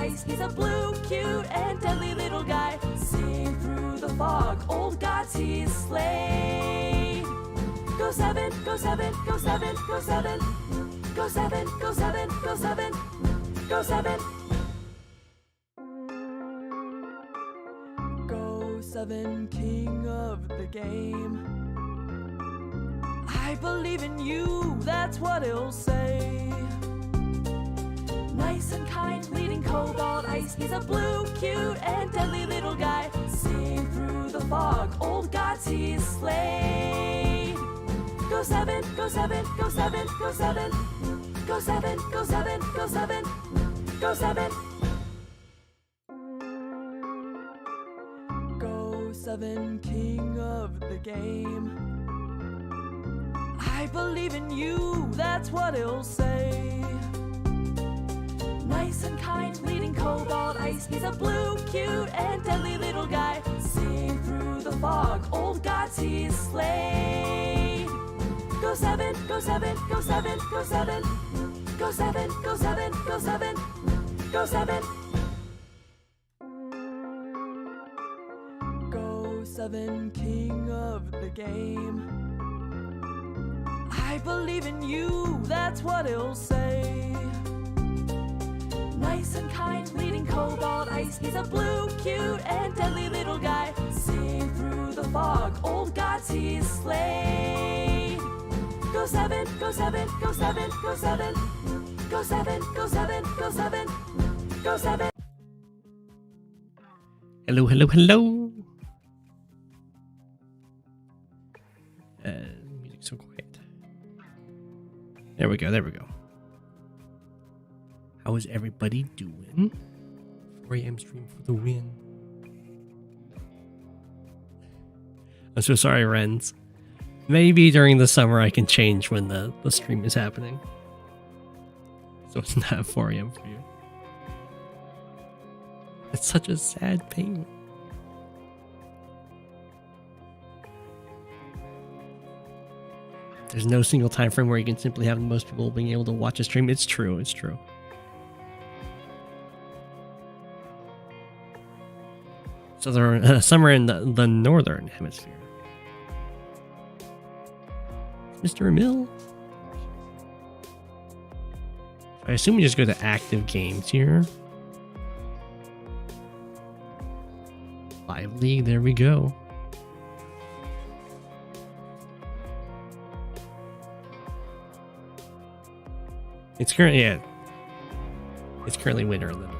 ice. He's a blue, cute, and deadly little guy. Sing through the fog, old Gothi's sleigh. Go 7, go 7, go 7, go 7. Go 7, go 7, go 7, go 7. Go 7, king of the game. I believe in you, that's what he'll say. Nice and kind, leading cobalt ice. He's a blue, cute, and deadly little guy. Sing through the fog, old Gothi's sleigh. Go 7, go 7, go 7, go 7. Go 7, go 7, go 7, go 7. Go 7, king of the game. I believe in you, that's what he'll say. Nice and kind, leading cobalt ice. He's a blue, cute, and deadly little guy. Sing through the fog, old Gothi's sleigh. Go 7, go 7, go 7, go 7. Go 7, go 7, go 7, go 7. Go 7, king of the game. I believe in you, that's what he'll say. Nice and kind, leading cobalt ice. He's a blue, cute, and deadly little guy. Sing through the fog, old Gothi's sleigh. Go 7, go 7, go 7, go 7. Go 7, go 7, go 7, go 7. Hello, hello, hello. Music's so quiet. There we go, there we go. How is everybody doing? 4 a.m. stream for the win. I'm so sorry, Renz. Maybe during the summer I can change when the stream is happening. So it's not 4 a.m. for you. It's such a sad pain. There's no single time frame where you can simply have most people being able to watch a stream. It's true, it's true. So they're summer in the northern hemisphere. Mr. Emil. I assume we just go to active games here. Live League, there we go. It's currently, yeah. It's currently winter in the north.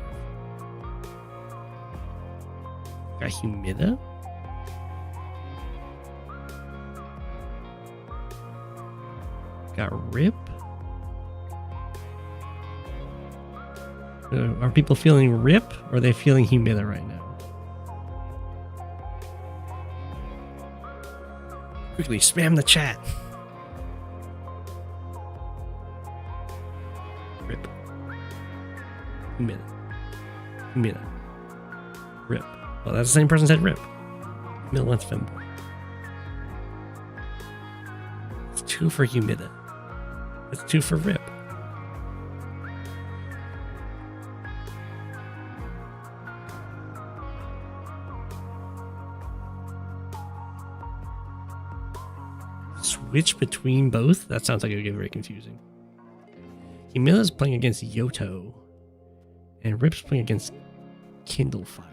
Got Humida. Got Rip. Are people feeling Rip, or are they feeling Humida right now? Quickly, spam the chat. Rip. Humida. Humida. Rip. Well, that's the same person said Rip. Humida wants Femboy. It's 2 for Humida. It's 2 for Rip. Switch between both? That sounds like it would get very confusing. Humida's playing against Yodo, and Rip's playing against Kindlefire.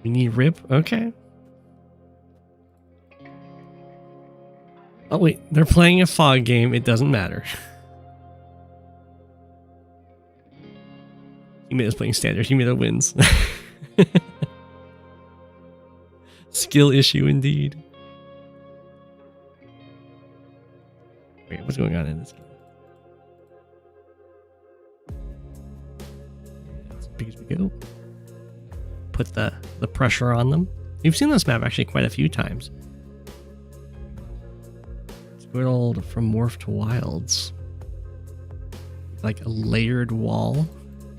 We need Rip? Okay. Oh wait, they're playing a fog game. It doesn't matter. Humida's playing standard. Humida wins. Skill issue indeed. Wait, what's going on in this game? As big as we go. Put the pressure on them. We've seen this map actually quite a few times. It's good old From Morph to Wilds. Like a layered wall.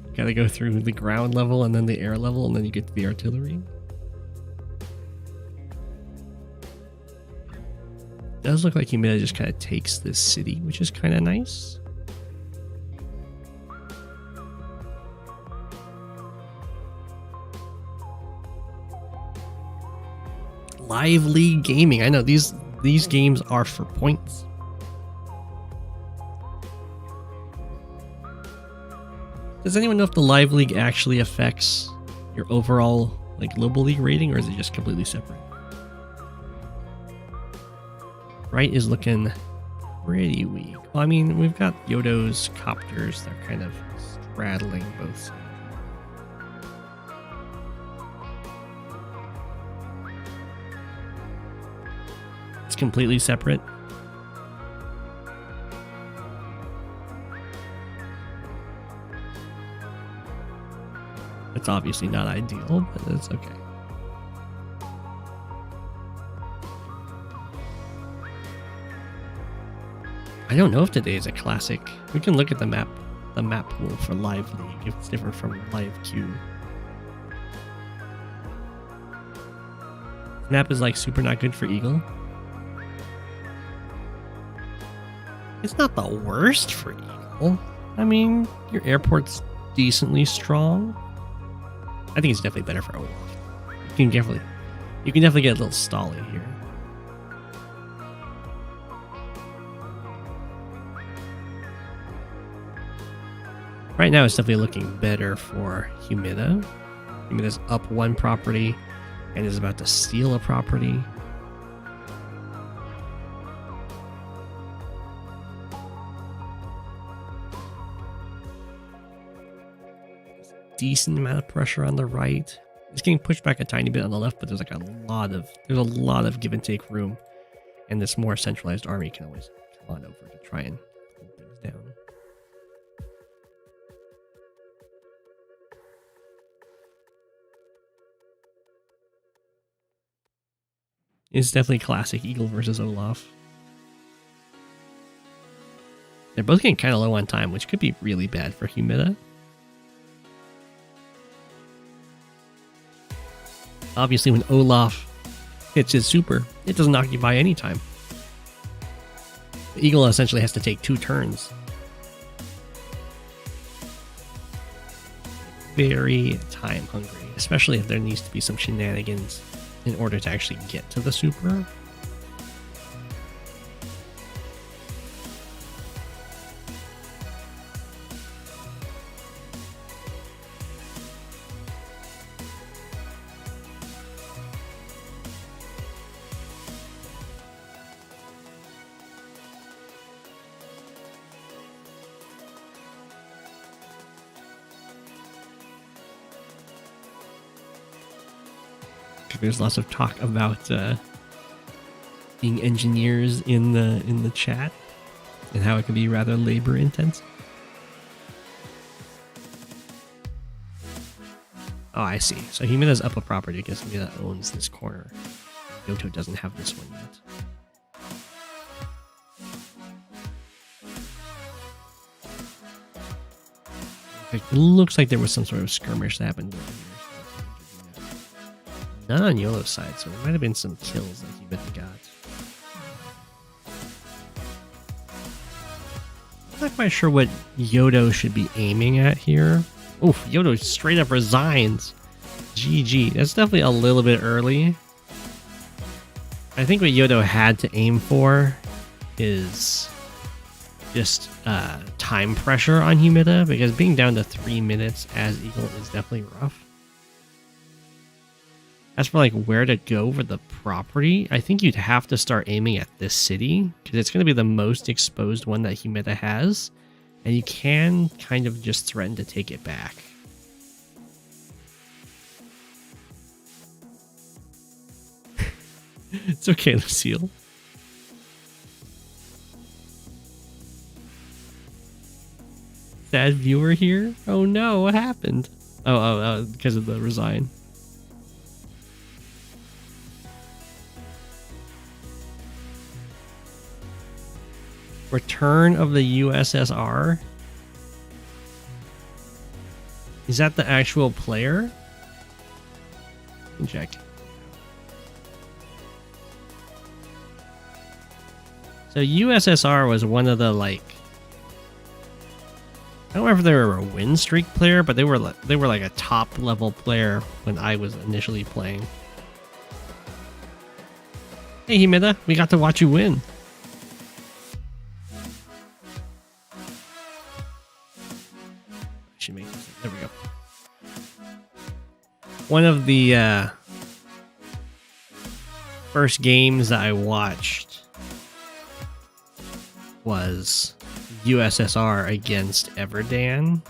You gotta go through the ground level and then the air level, and then you get to the artillery. It does look like Humida just kind of takes this city, which is kind of nice. Live League Gaming. I know these games are for points. Does anyone know if the Live League actually affects your overall like global league rating, or is it just completely separate? Right is looking pretty weak. Well, I mean, we've got Yodo's Copters. They're kind of straddling both sides. It's completely separate. It's obviously not ideal, but it's okay. I don't know if today is a classic. We can look at the map pool for Live League if it's different from Live Queue. Map is like super not good for Eagle. It's not the worst for Eagle. I mean, your airport's decently strong. I think it's definitely better for Olaf. You can definitely get a little stally here. Right now, it's definitely looking better for Humida. Humida's up one property and is about to steal a property. Decent amount of pressure on the right. It's getting pushed back a tiny bit on the left, but there's like a lot of give and take room, and this more centralized army can always come on over to try and hold things down. It's definitely classic Eagle versus Olaf. They're both getting kind of low on time, which could be really bad for Humida. Obviously, when Olaf hits his super, it doesn't occupy any time. The Eagle essentially has to take 2 turns. Very time hungry, especially if there needs to be some shenanigans in order to actually get to the super. There's lots of talk about being engineers in the chat and how it can be rather labor intensive. Oh, I see. So Humida's up a property because Humida owns this corner. Yodo doesn't have this one yet. It looks like there was some sort of skirmish that happened down here. None on Yodo's side, so there might have been some kills that Humida got. I'm not quite sure what Yodo should be aiming at here. Oof, Yodo straight up resigns. GG. That's definitely a little bit early. I think what Yodo had to aim for is just time pressure on Humida, because being down to 3 minutes as Eagle is definitely rough. As for like where to go for the property, I think you'd have to start aiming at this city, because it's going to be the most exposed one that Humida has, and you can kind of just threaten to take it back. It's okay, Lucille. Sad viewer here? Oh no, what happened? Oh, because of the resign. Return of the USSR? Is that the actual player? Let me check. So USSR was one of the like, I don't remember if they were a win streak player, but they were like a top level player when I was initially playing. Hey, Humida, we got to watch you win. Should make this. There we go. One of the first games that I watched was USSR against Everdan.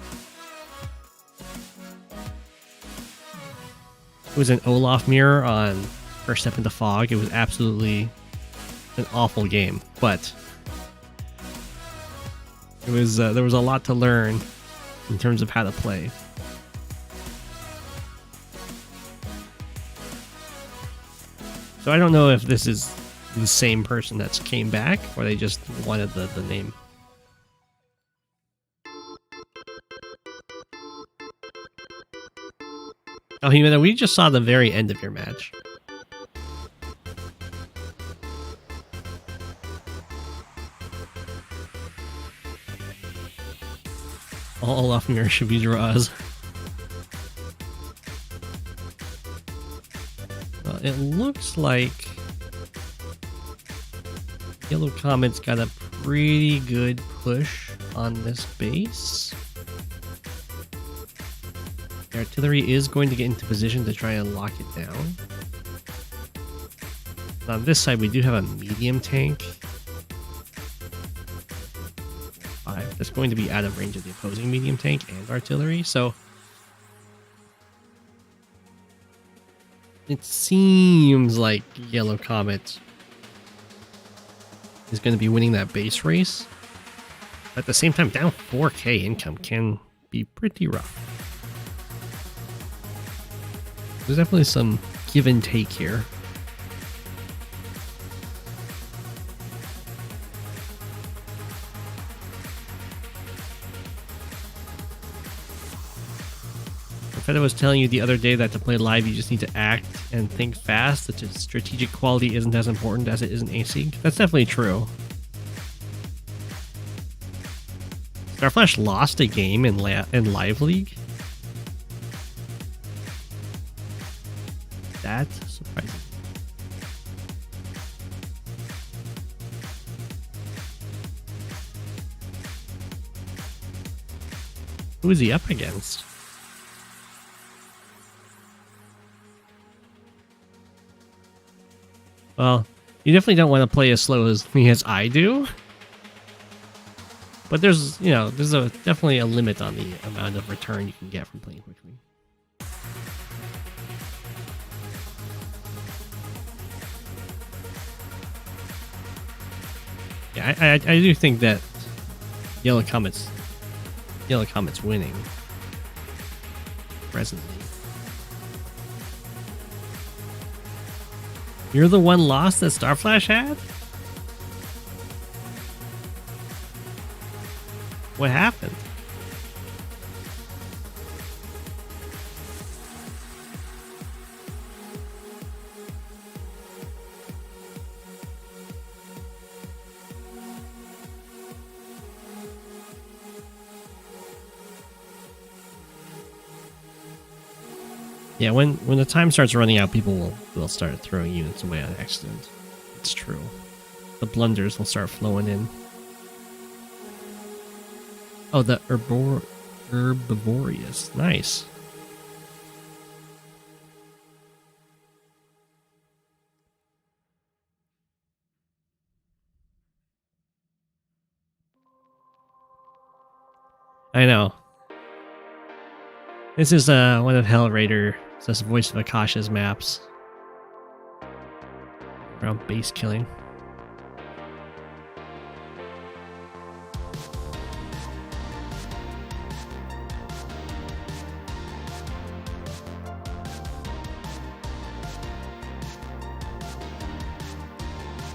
It was an Olaf mirror on First Step into Fog. It was absolutely an awful game, but it was there was a lot to learn in terms of how to play. So I don't know if this is the same person that's came back or they just wanted the name. Oh, Humida, we just saw the very end of your match. All Olaf mirror should be draws. Well, it looks like Yellow Comet's got a pretty good push on this base. The artillery is going to get into position to try and lock it down. On this side, we do have a medium tank. 5. That's going to be out of range of the opposing medium tank and artillery, so it seems like Yellow Comet is going to be winning that base race. At the same time, down 4k income can be pretty rough. There's definitely some give and take here. Feta was telling you the other day that to play live you just need to act and think fast, that strategic quality isn't as important as it is in AC. That's definitely true. Starflash lost a game in Live League. That's surprising. Who is he up against? Well, you definitely don't want to play as slow as me as I do. But there's, you know, there's definitely a limit on the amount of return you can get from playing quickly. Yeah, I do think that Yellow Comet's winning presently. You're the one loss that Starflash had? What happened? Yeah, when the time starts running out, people will start throwing units away on accident. It's true. The blunders will start flowing in. Oh, the herbivorous. Nice. I know. This is one of Hellraider, says Voice of Akasha's maps. Around base killing.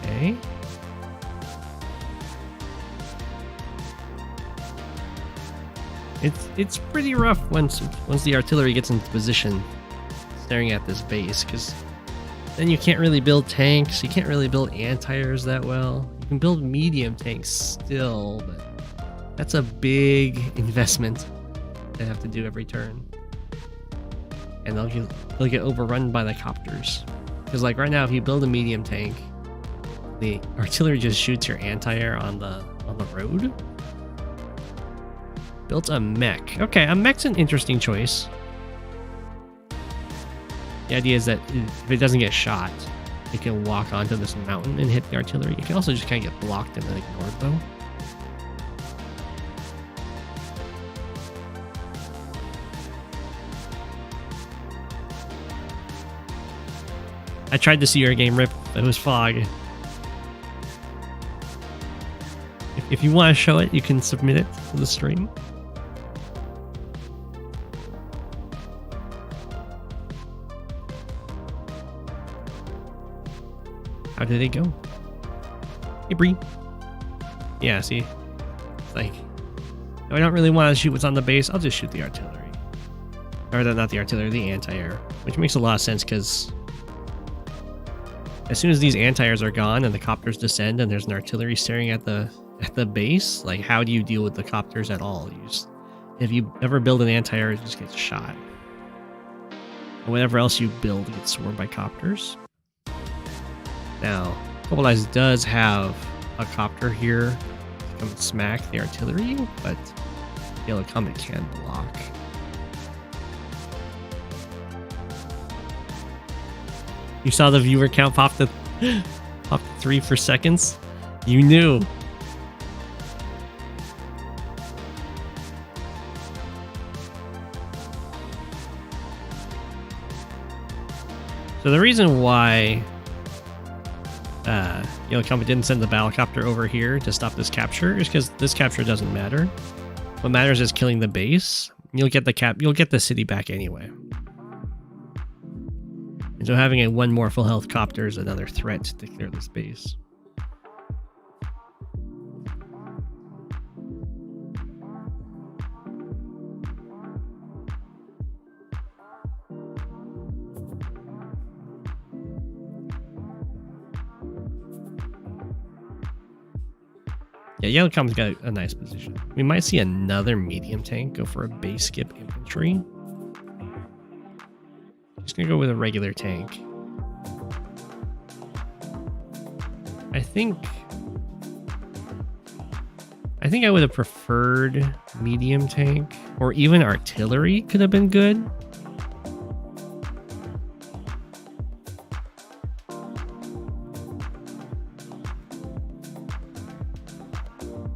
Okay. It's pretty rough once the artillery gets into position staring at this base, because then you can't really build tanks, you can't really build anti-airs that well. You can build medium tanks still, but that's a big investment they have to do every turn. And they'll get overrun by the copters. Because like right now, if you build a medium tank The artillery just shoots your anti-air on the road. Built a mech. Okay, a mech's an interesting choice. The idea is that if it doesn't get shot, it can walk onto this mountain and hit the artillery. It can also just kind of get blocked and then ignored, though. I tried to see your game, Rip. It was fog. If you want to show it, you can submit it to the stream. How did it go? Hey, Bree. Yeah, see? It's like, I don't really want to shoot what's on the base. I'll just shoot the artillery. Or not the artillery, the anti-air. Which makes a lot of sense because as soon as these anti-airs are gone and the copters descend and there's an artillery staring at the base, like how do you deal with the copters at all? If you ever build an anti-air, it just gets shot. And whatever else you build gets swarmed by copters. Now, Couple Eyes does have a copter here to come and smack the artillery, but Yellow Comet can block. You saw the viewer count pop to 3 for seconds? You knew. So the reason why Yellow Comet didn't send the battlecopter over here to stop this capture is because this capture doesn't matter. What matters is killing the base. You'll get the city back anyway. And so having a one more full health copter is another threat to clear this base. Yeah, Yellow Comet's got a nice position. We might see another medium tank go for a base skip infantry. Just gonna go with a regular tank. I think I would have preferred medium tank, or even artillery could have been good.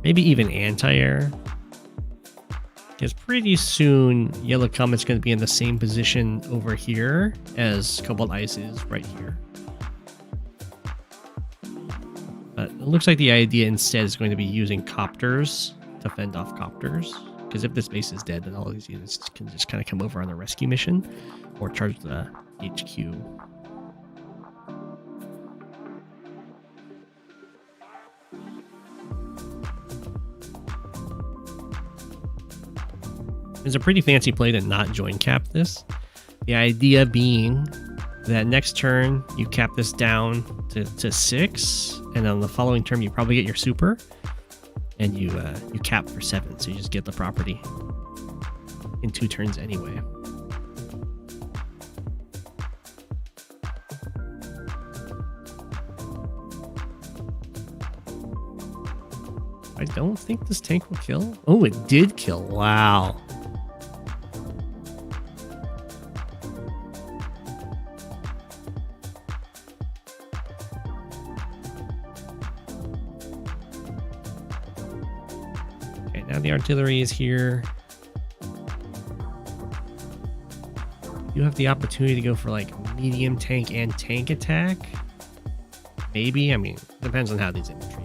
Maybe even anti-air. Because pretty soon, Yellow Comet's going to be in the same position over here as Cobalt Ice is right here. But it looks like the idea instead is going to be using copters to fend off copters. Because if this base is dead, then all these units can just kind of come over on a rescue mission or charge the HQ. It's a pretty fancy play to not join cap this. The idea being that next turn you cap this down to 6, and on the following turn you probably get your super, and you cap for 7, so you just get the property in 2 turns anyway. I don't think this tank will kill. Oh, it did kill. Wow. Now the artillery is here. You have the opportunity to go for like medium tank and tank attack. Maybe. I mean, depends on how these infantry.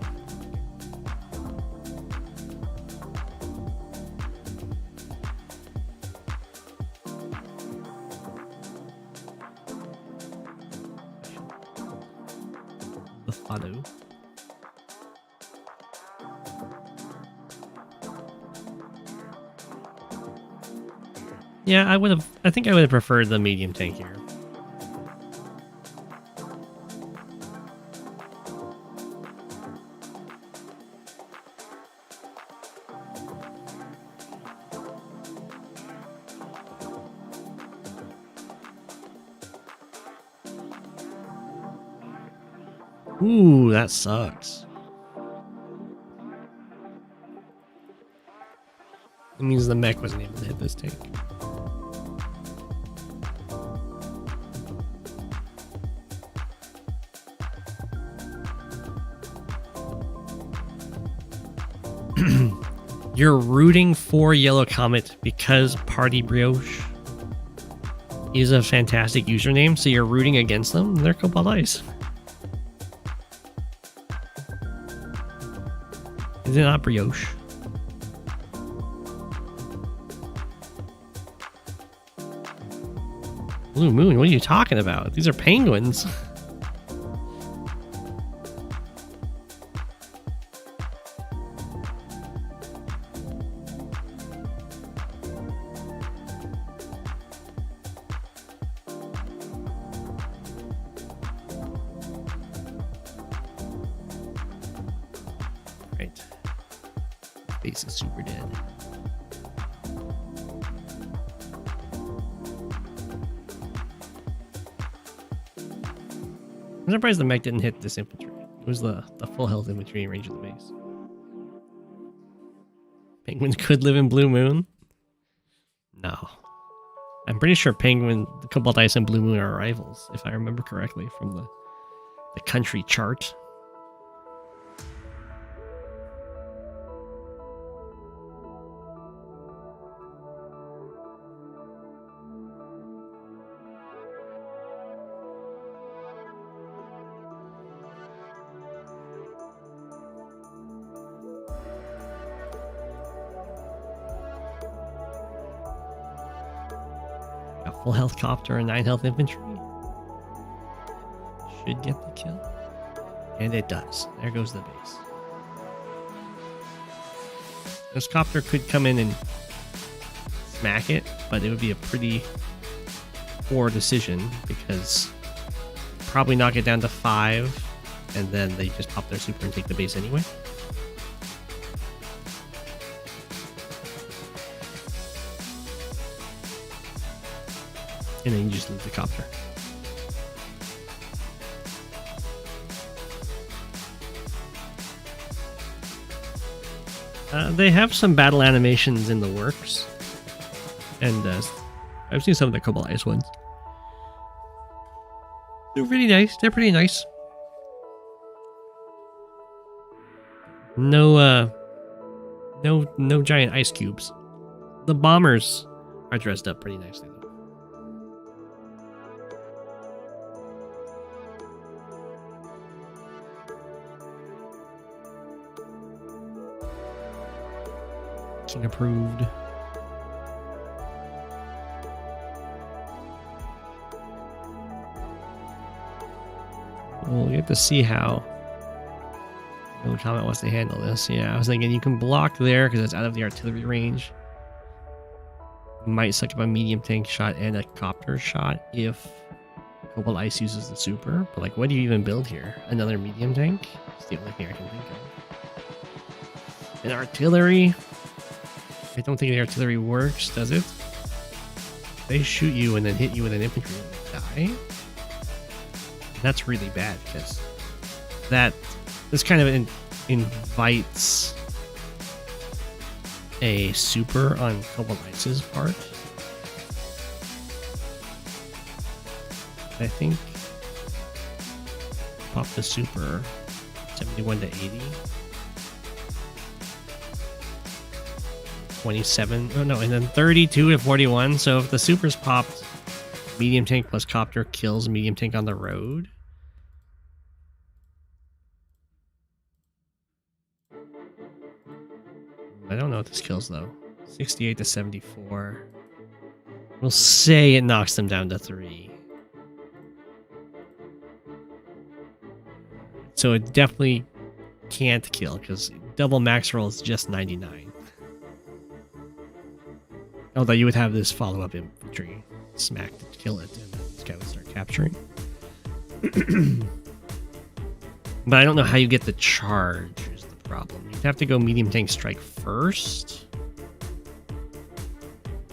The follow. Yeah, I think I would have preferred the medium tank here. Ooh, that sucks. It means the mech wasn't able to hit this tank. You're rooting for Yellow Comet because Party Brioche is a fantastic username, so you're rooting against them. They're Cobalt Ice. Is it not Brioche? Blue Moon, what are you talking about? These are penguins. Right. Base is super dead. I'm surprised the mech didn't hit this infantry. It was the full health infantry in range of the base. Penguins could live in Blue Moon? No. I'm pretty sure Penguin, Cobalt Ice, and Blue Moon are rivals, if I remember correctly from the country chart. Full health Copter and 9 health infantry. Should get the kill. And it does. There goes the base. This Copter could come in and smack it, but it would be a pretty poor decision because probably knock it down to 5 and then they just pop their super and take the base anyway. And then you just lose the Copter. They have some battle animations in the works. And I've seen some of the Cobalt Ice ones. They're pretty nice. They're pretty nice. No giant ice cubes. The bombers are dressed up pretty nicely though. King approved. We'll get to see how the Comet wants to handle this. Yeah, I was thinking you can block there because it's out of the artillery range. Might suck up a medium tank shot and a Copter shot if Cobalt Ice uses the super. But like, what do you even build here? Another medium tank? It's the only thing I can think of. And artillery. I don't think the artillery works, does it? They shoot you and then hit you with an infantry and die. That's really bad because this kind of invites a super on Cobalt Ice's part. I think pop the super 71 to 80. 27, oh no, and then 32 to 41. So if the super's popped, medium tank plus Copter kills medium tank on the road. I don't know what this kills though. 68 to 74. We'll say it knocks them down to 3. So it definitely can't kill because double max roll is just 99. Although you would have this follow-up infantry smack to kill it, and this guy would start capturing. But I don't know how you get the charge is the problem. You'd have to go medium tank strike first.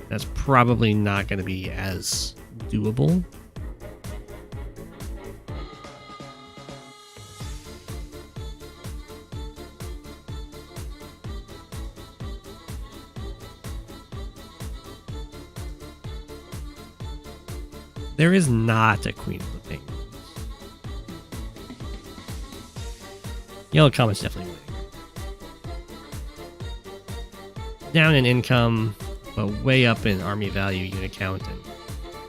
That's probably not going to be as doable. There is not a Queen of the Penguins. Yellow Comet's definitely winning. Down in income, but way up in army value unit count and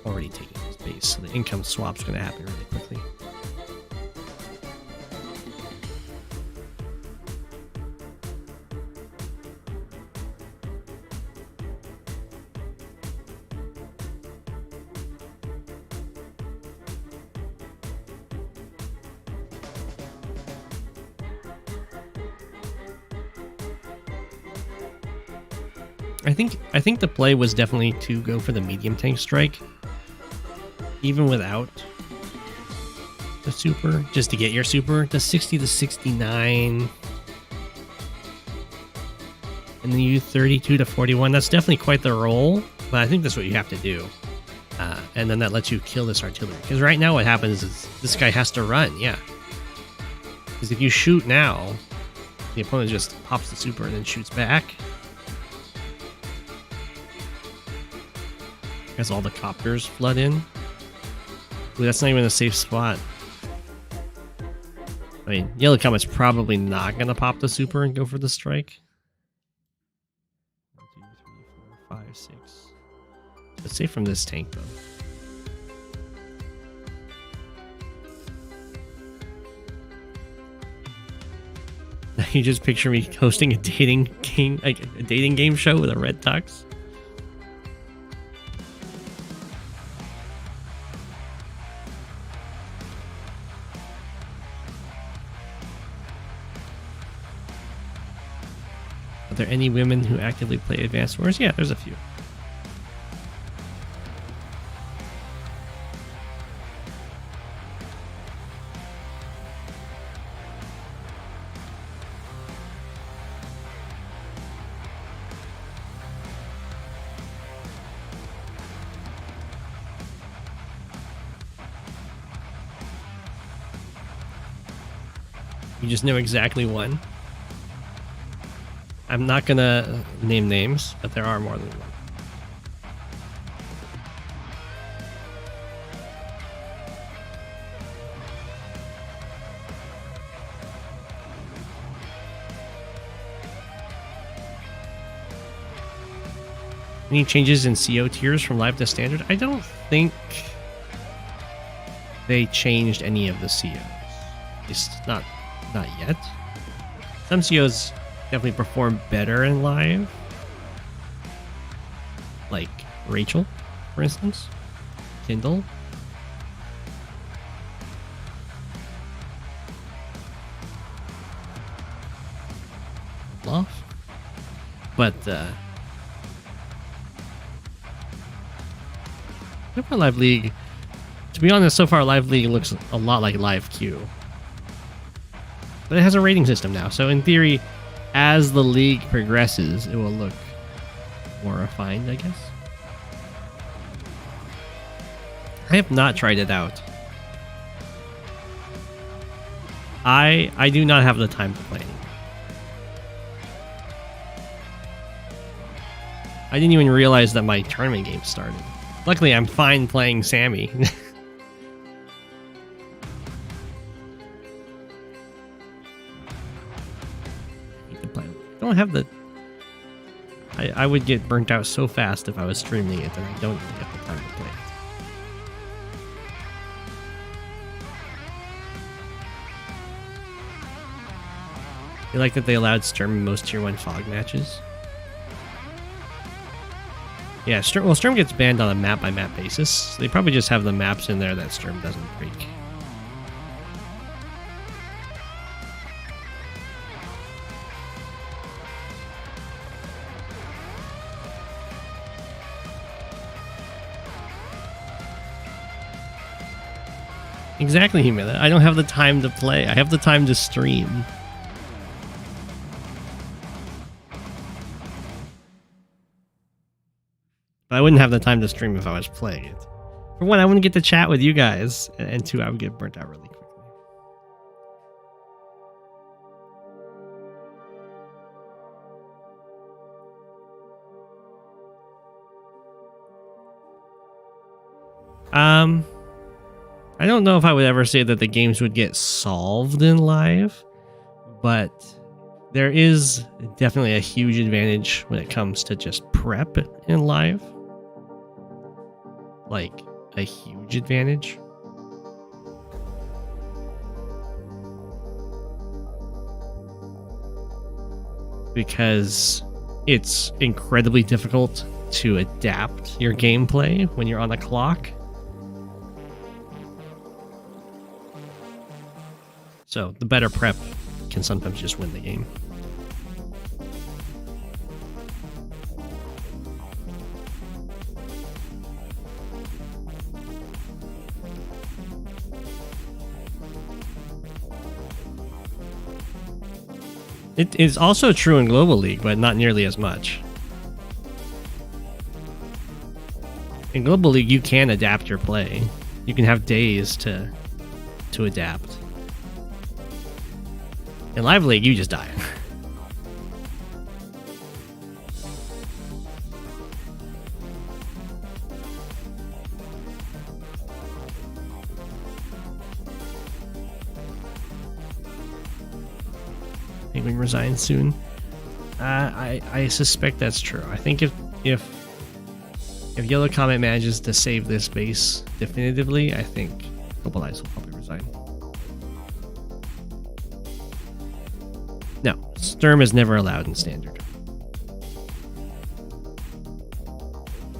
already taking his base. So the income swap's going to happen really quickly. I think the play was definitely to go for the medium tank strike, even without the super, just to get your super. The 60 to 69, and then you 32 to 41. That's definitely quite the roll, but I think that's what you have to do, and then that lets you kill this artillery. Because right now, what happens is this guy has to run. Yeah, because if you shoot now, the opponent just pops the super and then shoots back. As all the copters flood in. Ooh, that's not even a safe spot. I mean, Yellow Comet's probably not going to pop the super and go for the strike. 1, 2, 3, 4, 5, 6. It's safe from this tank, though. You just picture me hosting a dating game, like a dating game show with a red tux. Are there any women who actively play Advanced Wars? Yeah, there's a few. You just know exactly one. I'm not gonna name names, but there are more than one. Any changes in CO tiers from live to standard? I don't think they changed any of the COs. At least not yet. Some COs definitely perform better in live. Like Rachel, for instance. Kindle. Love. But so far Live League, to be honest, so far Live League looks a lot like Live Q. But it has a rating system now, so in theory, as the league progresses, it will look more refined, I guess. I have not tried it out. I do not have the time to play. I didn't even realize that my tournament game started. Luckily, I'm fine playing Sammy. I don't have the... I would get burnt out so fast if I was streaming it, and I don't really have the time to play it. You like that they allowed Sturm in most Tier 1 fog matches? Yeah, Sturm gets banned on a map-by-map basis. So they probably just have the maps in there that Sturm doesn't break. Exactly, Humida. I don't have the time to play. I have the time to stream. But I wouldn't have the time to stream if I was playing it. For one, I wouldn't get to chat with you guys, and two, I would get burnt out really quickly. I don't know if I would ever say that the games would get solved in live, but there is definitely a huge advantage when it comes to just prep in live. Like, a huge advantage. Because it's incredibly difficult to adapt your gameplay when you're on the clock. So the better prep can sometimes just win the game. It is also true in Global League, but not nearly as much. In Global League, you can adapt your play. You can have days to adapt. In Live League, you just die. Penguin resigns soon. I suspect that's true. I think if Yellow Comet manages to save this base definitively, I think Global Eyes will probably resign. No, Sturm is never allowed in Standard.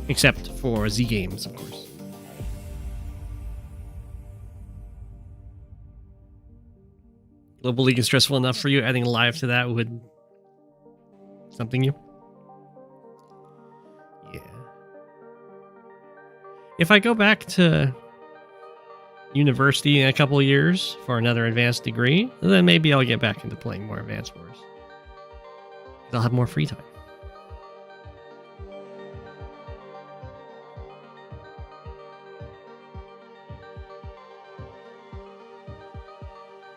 Except for Z games, of course. Global League is stressful enough for you. Adding live to that would something you? Yeah. If I go back to university in a couple of years for another advanced degree, then maybe I'll get back into playing more Advanced Wars. I'll have more free time.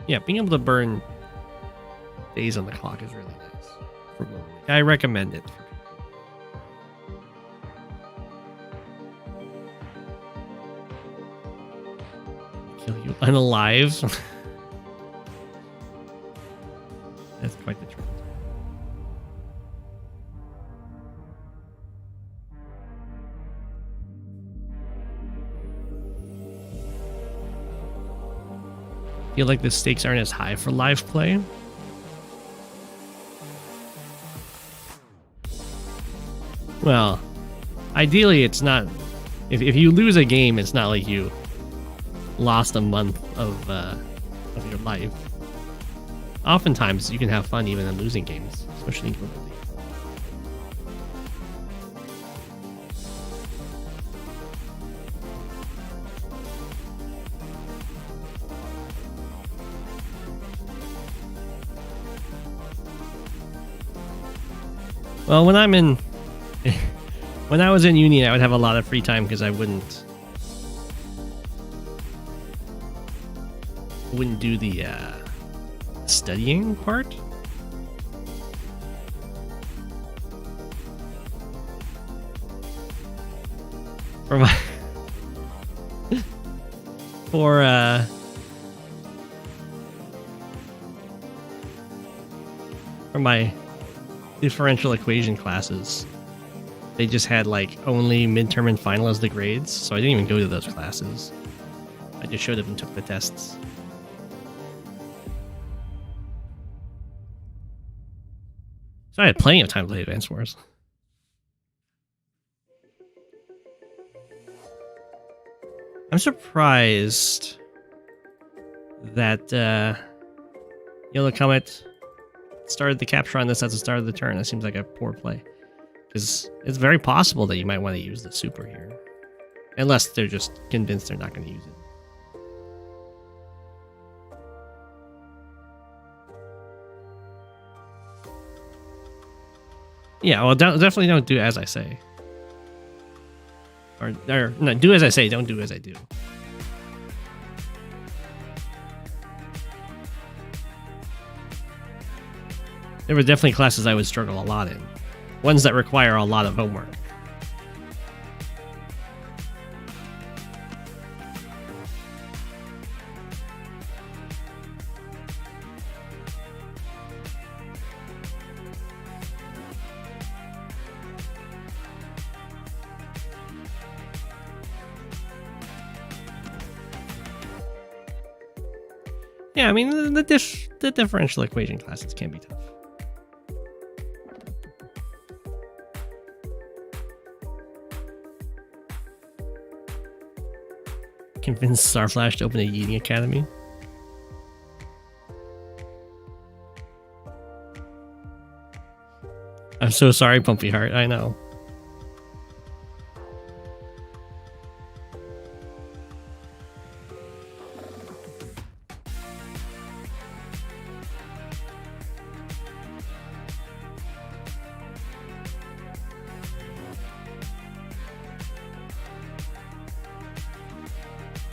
Yeah, being able to burn days on the clock is really nice for Global League. I recommend it for people. Kill you unalive. That's quite the truth. Feel like the stakes aren't as high for live play. Well, ideally it's not. If you lose a game, it's not like you lost a month of your life. Oftentimes you can have fun even in losing games, especially in Global League. Well, when I was in uni, I would have a lot of free time because I wouldn't do the studying part. For my differential equation classes, they just had like only midterm and final as the grades, so I didn't even go to those classes. I just showed up and took the tests. So I had plenty of time to play Advanced Wars. I'm surprised that Yellow Comet started the capture on this at the start of the turn. That seems like a poor play. Because it's very possible that you might want to use the super here. Unless they're just convinced they're not going to use it. Yeah, well, definitely don't do as I say. Or no, do as I say, don't do as I do. There were definitely classes I would struggle a lot in. Ones that require a lot of homework. Yeah, I mean, the differential equation classes can be tough. Convince Starflash to open a Yeeting Academy. I'm so sorry, Pumpy Heart. I know.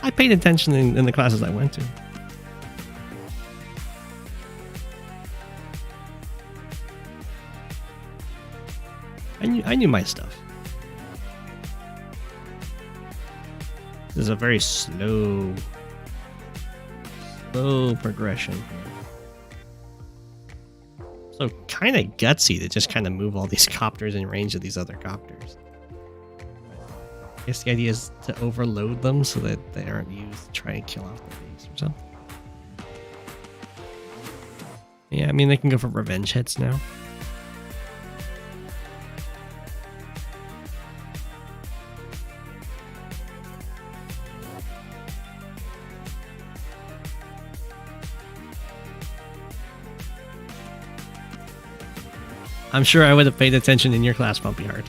I paid attention in the classes I went to. I knew my stuff. This is a very slow progression here. So kind of gutsy to just kind of move all these copters in range of these other copters. I guess the idea is to overload them so that they aren't used to try and kill off the base or something. Yeah, I mean, they can go for revenge hits now. I'm sure I would have paid attention in your class, Pumpy Heart.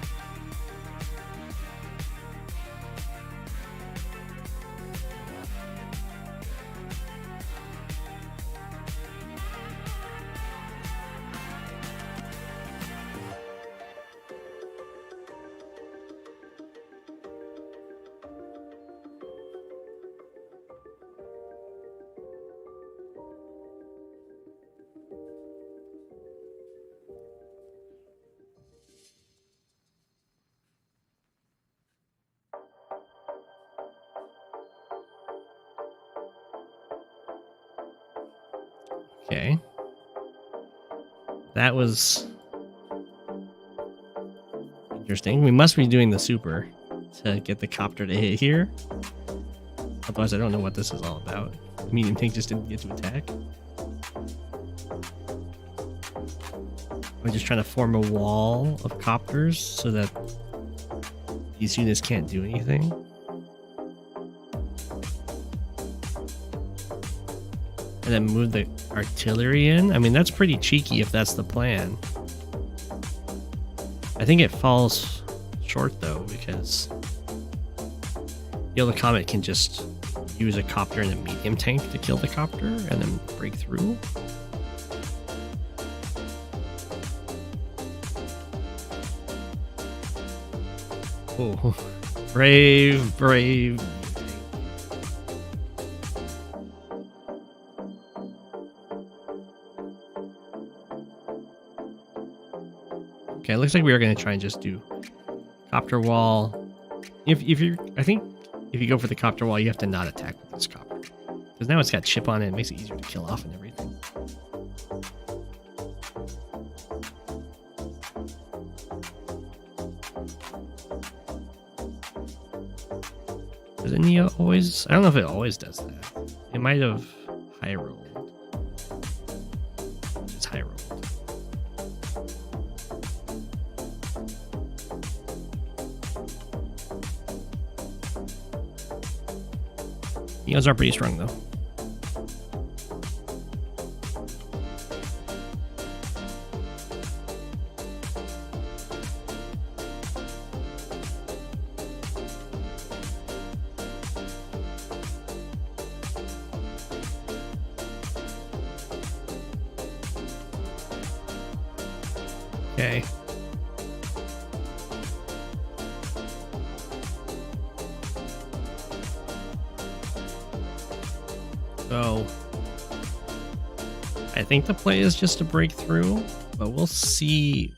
Okay. That was interesting. We must be doing the super to get the copter to hit here. Otherwise, I don't know what this is all about. The medium tank just didn't get to attack. We're just trying to form a wall of copters so that these units can't do anything. And then move the artillery in. I mean, that's pretty cheeky if that's the plan. I think it falls short though, because the Comet can just use a copter and a medium tank to kill the copter and then break through. Oh, brave. Okay, it looks like we are going to try and just do copter wall. I think if you go for the copter wall, you have to not attack with this copter, because now it's got chip on it. It makes it easier to kill off and everything. Does it Neo always? I don't know if it always does that. It might have high rolled. It's high rolled. Neos are pretty strong though. Okay. So I think the play is just to break through, but we'll see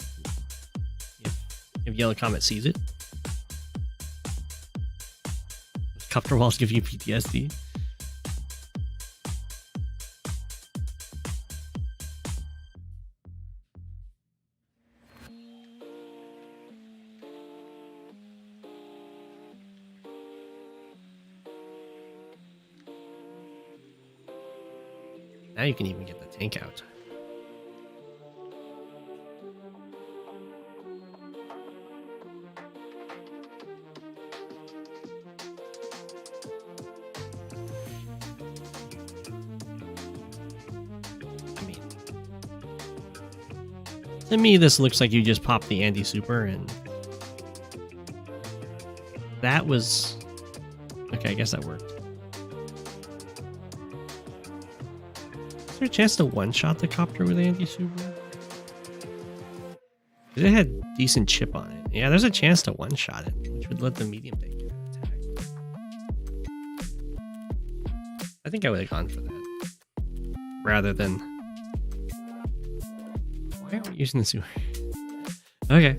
if Yellow Comet sees it. Copter walls give you PTSD. Now you can even get the tank out. To me, this looks like you just popped the anti-super, and that was... Okay, I guess that worked. Is there a chance to one-shot the Copter with anti-super? It had decent chip on it. Yeah, there's a chance to one-shot it, which would let the medium tank attack. I think I would have gone for that. Rather than... Why aren't we using the sewer? Okay.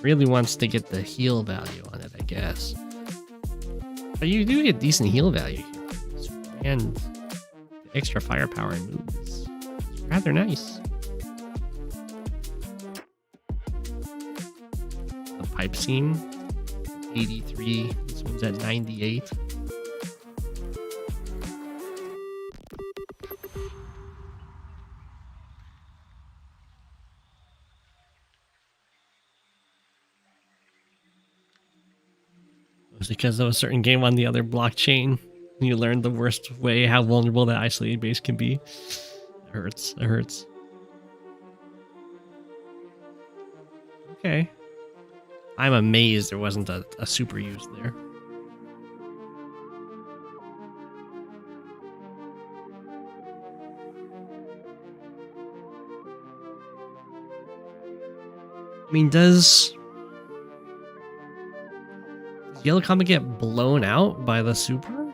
Really wants to get the heal value on it, I guess. But you do get decent heal value here. And extra firepower and moves. It's rather nice. The pipe seam, 83. This one's at 98. Because of a certain game on the other blockchain, you learned the worst way how vulnerable that isolated base can be. It hurts. It hurts. Okay. I'm amazed there wasn't a super use there. I mean, does Yellow Comet get blown out by the super?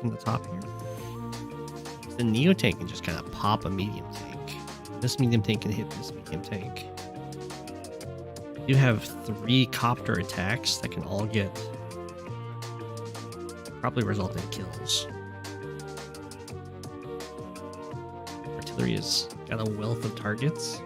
In the top here. The Neo tank can just kind of pop a medium tank. This medium tank can hit this medium tank. You have 3 Copter attacks that can all get probably result in kills. Artillery has got a wealth of targets.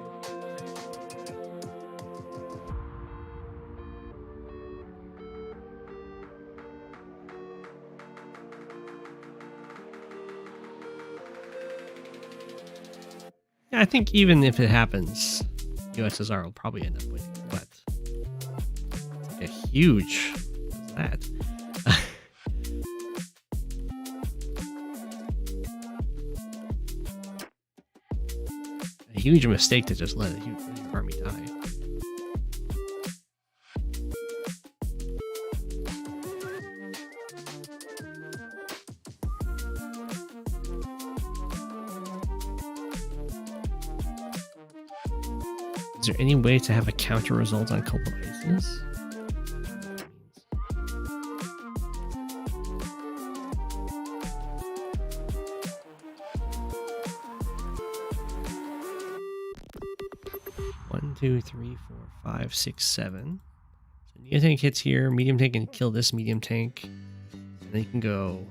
I think even if it happens, USSR will probably end up winning, but it's like a huge... What's that? A huge mistake to just let a huge army die. Is there any way to have a counter result on Copet Isis? One, two, three, four, five, six, 7. So Neo tank hits here. Medium tank can kill this medium tank. And then you can go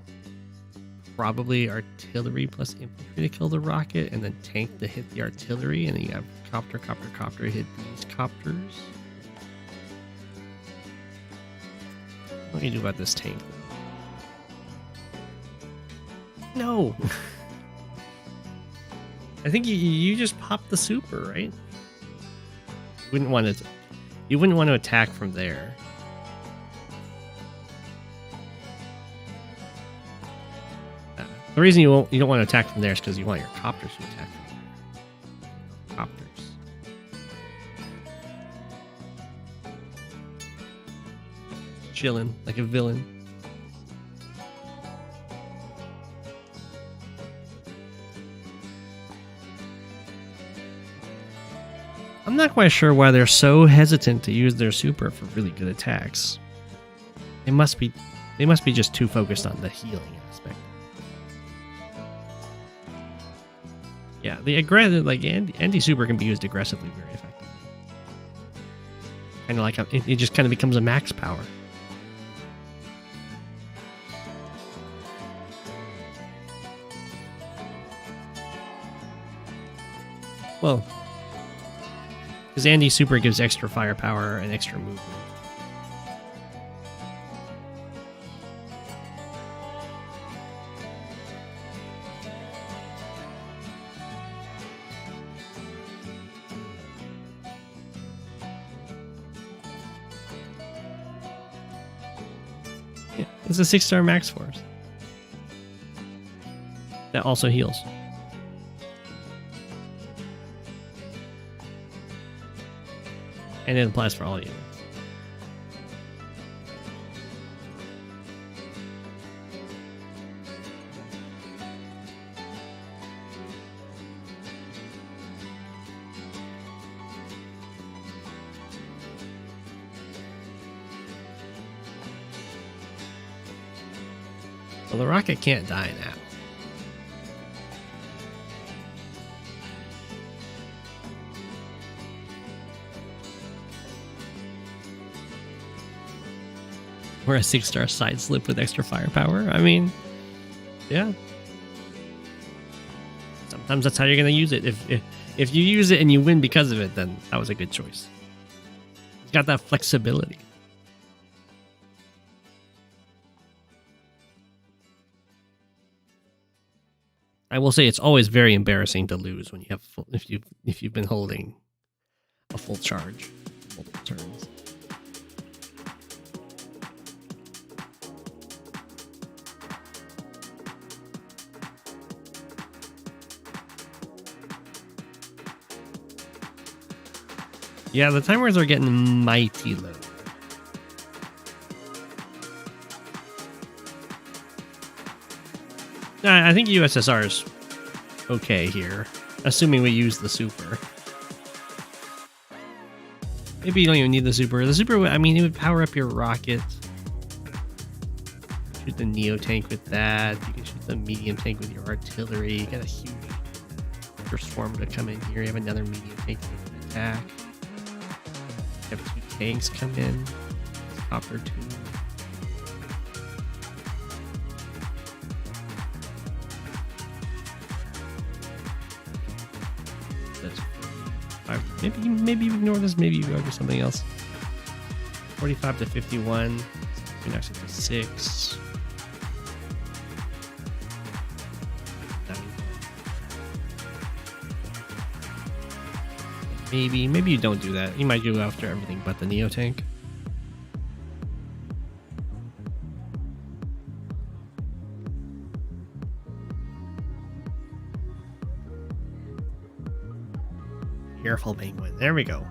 probably artillery plus infantry to kill the rocket, and then tank to hit the artillery, and then you have Copter hit these Copters. What do you do about this tank? No! I think you just popped the super, right? You wouldn't want to attack from there. The reason you don't want to attack from there is because you want your Copters to attack from there. Copters. Chilling like a villain. I'm not quite sure why they're so hesitant to use their super for really good attacks. They must be just too focused on the healing aspect. Yeah, the aggressive, like anti-super can be used aggressively very effectively. Kind of like it just kind of becomes a max power. Well, Because Andy's super gives extra firepower and extra movement. Yeah, it's a 6-star max force. That also heals. And it applies for all units. Well, the rocket can't die now. Or a 6-star side slip with extra firepower. I mean, yeah. Sometimes that's how you're gonna use it. If you use it and you win because of it, then that was a good choice. It's got that flexibility. I will say it's always very embarrassing to lose when you have full, if you've been holding a full charge multiple turns. Yeah, the timers are getting mighty low. I think USSR is okay here, assuming we use the super. Maybe you don't even need the super. The super, I mean, it would power up your rocket. Shoot the Neo tank with that. You can shoot the medium tank with your artillery. You got a huge first swarm to come in here. You have another medium tank to attack. You have 2 tanks come in. Copter 2. Maybe you ignore this. Maybe you go to something else. 45 to 51. You can actually do 6. Maybe you don't do that. You might go after everything but the Neo tank. Careful, penguin. There we go.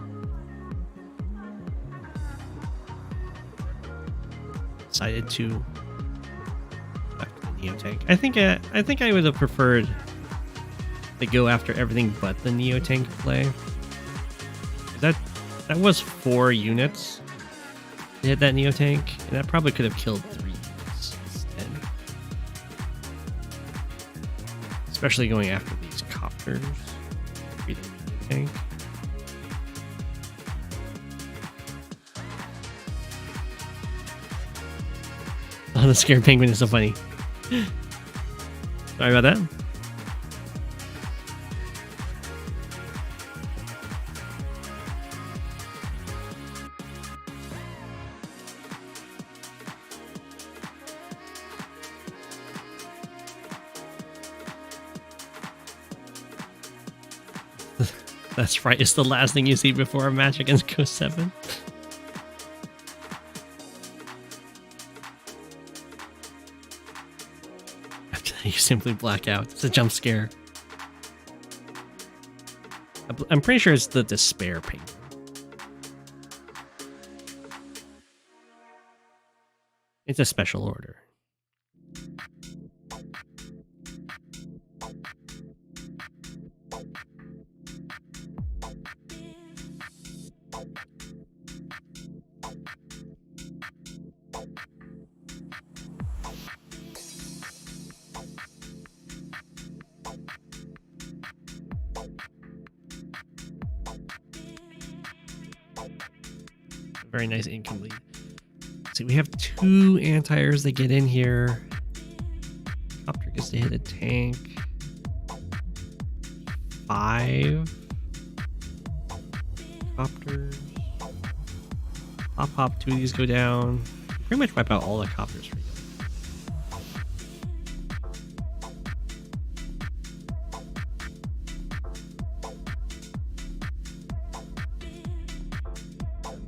Decided to back to the Neo tank. I think I would have preferred to go after everything but the Neo tank play. That was 4 units. They hit that Neo tank, and that probably could have killed 3 units instead. Especially going after these copters. Free the Neo tank. Oh, the scared penguin is so funny. Sorry about that. That's right, it's the last thing you see before a match against Go7. After that, you simply black out. It's a jump scare. I'm pretty sure it's the despair penguin. It's a special order. Very nice income lead. See, we have 2 anti-airs that get in here. Copter gets to hit a tank. 5. Copters. Hop, 2 of these go down. Pretty much wipe out all the copters for you.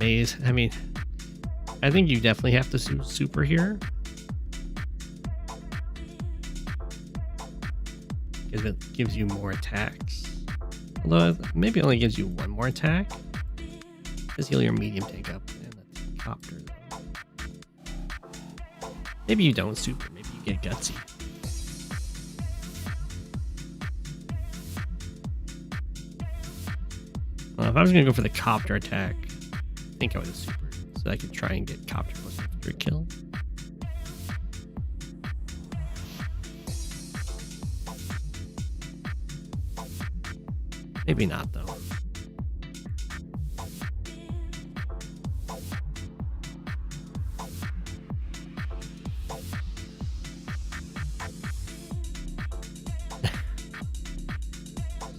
Maze. I mean, I think you definitely have to super here. Because it gives you more attacks. Although maybe it only gives you 1 more attack. Just heal your medium tank up and the copter though. Maybe you don't super, maybe you get gutsy. Well, if I was gonna go for the copter attack, I think I would have supered so I could try and get copter plus infantry kill. Maybe not though.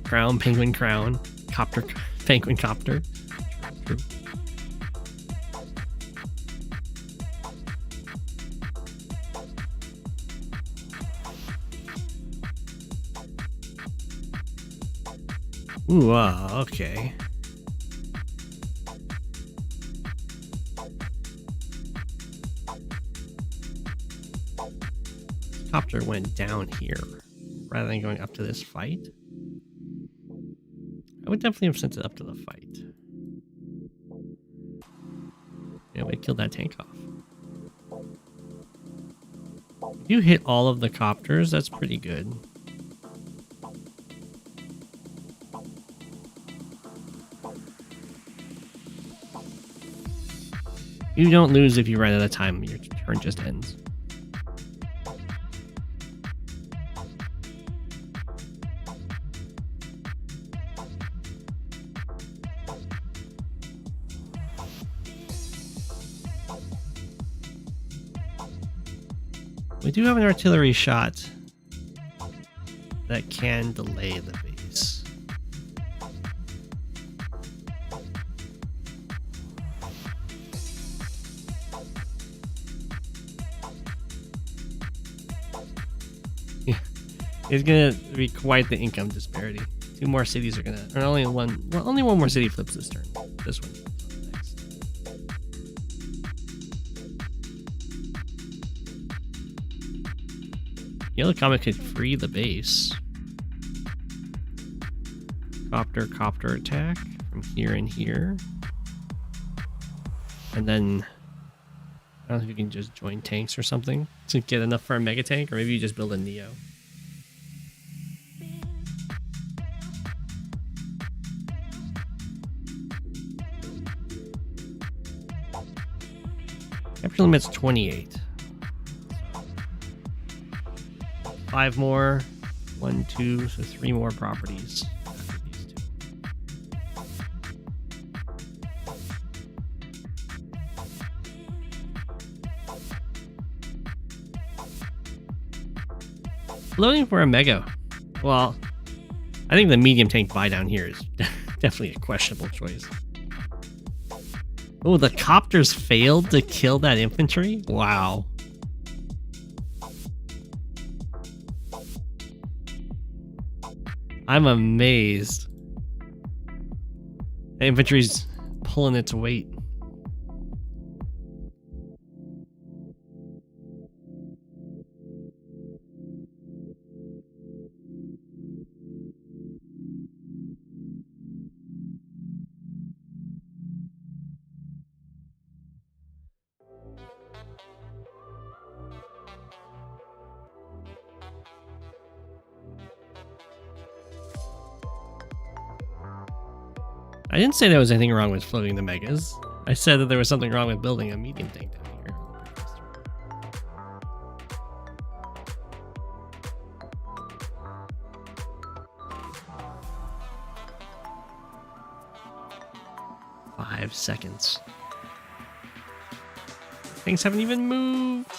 Crown, penguin crown, copter, penguin copter. True. Ooh, okay. Copter went down here rather than going up to this fight. I would definitely have sent it up to the fight. Yeah, we killed that tank off. If you hit all of the copters, that's pretty good. You don't lose if you run out of time. Your turn just ends. We do have an artillery shot that can delay the base. Yeah, it's gonna be quite the income disparity. 2 more cities are gonna, or only one more city flips this turn. This one. Yellow Comet could free the base. Copter attack from here and here. And then I don't know if you can just join tanks or something to get enough for a mega tank, or maybe you just build a Neo. Capture limit's 28. 5 more, 1, 2, so 3 more properties after these 2. Loading for a mega. Well, I think the medium tank buy down here is definitely a questionable choice. Oh, the copters failed to kill that infantry? Wow. I'm amazed. The infantry's pulling its weight. I didn't say there was anything wrong with floating the megas. I said that there was something wrong with building a medium tank down here. Five seconds. Things haven't even moved.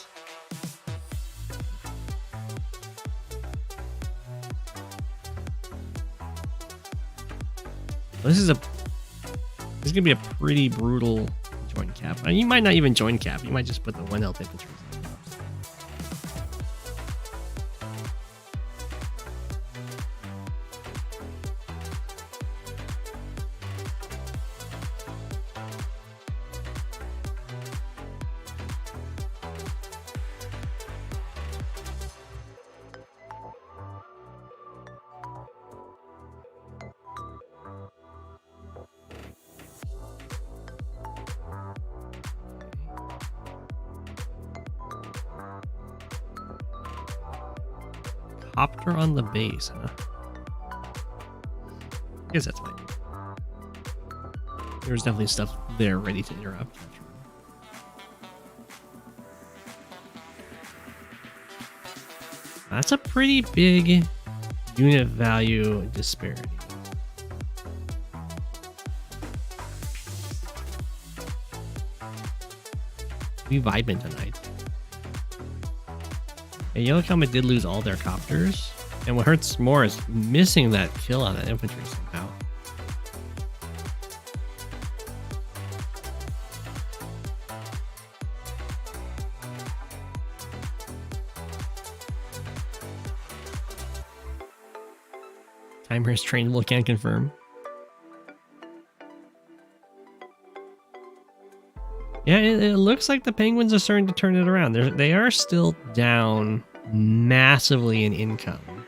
This is a It's gonna be a pretty brutal join cap. You might not even join cap. You might just put the 1 health infantry. Copter on the base, huh? I guess that's fine. There's definitely stuff there ready to interrupt. That's a pretty big unit value disparity. We vibing tonight. And Yellow Comet did lose all their copters, and what hurts more is missing that kill on that infantry somehow. Timer is trainable, can't confirm. Yeah, it looks like the Penguins are starting to turn it around. They are still down massively in income.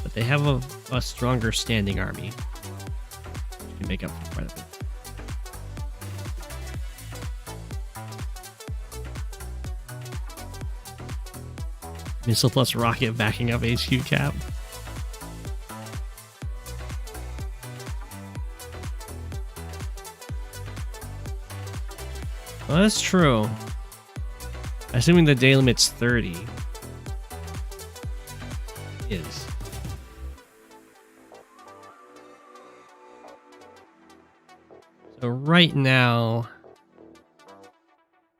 But they have a stronger standing army. You can make up for quite a bit. Missile plus rocket backing up HQ cap. Well, that's true. Assuming the day limit's 30. Is. So right now,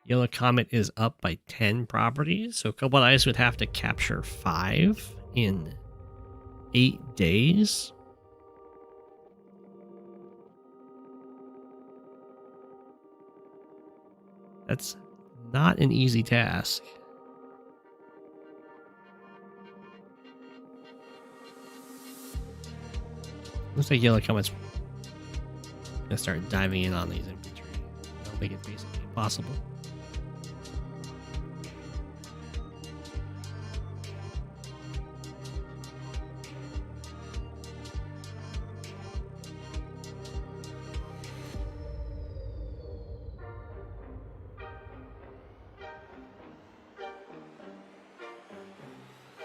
Yellow Comet is up by 10 properties. So Cobalt Ice would have to capture 5 in 8 days. That's not an easy task. Looks like Yellow Comet's gonna start diving in on these infantry. That'll make it basically impossible.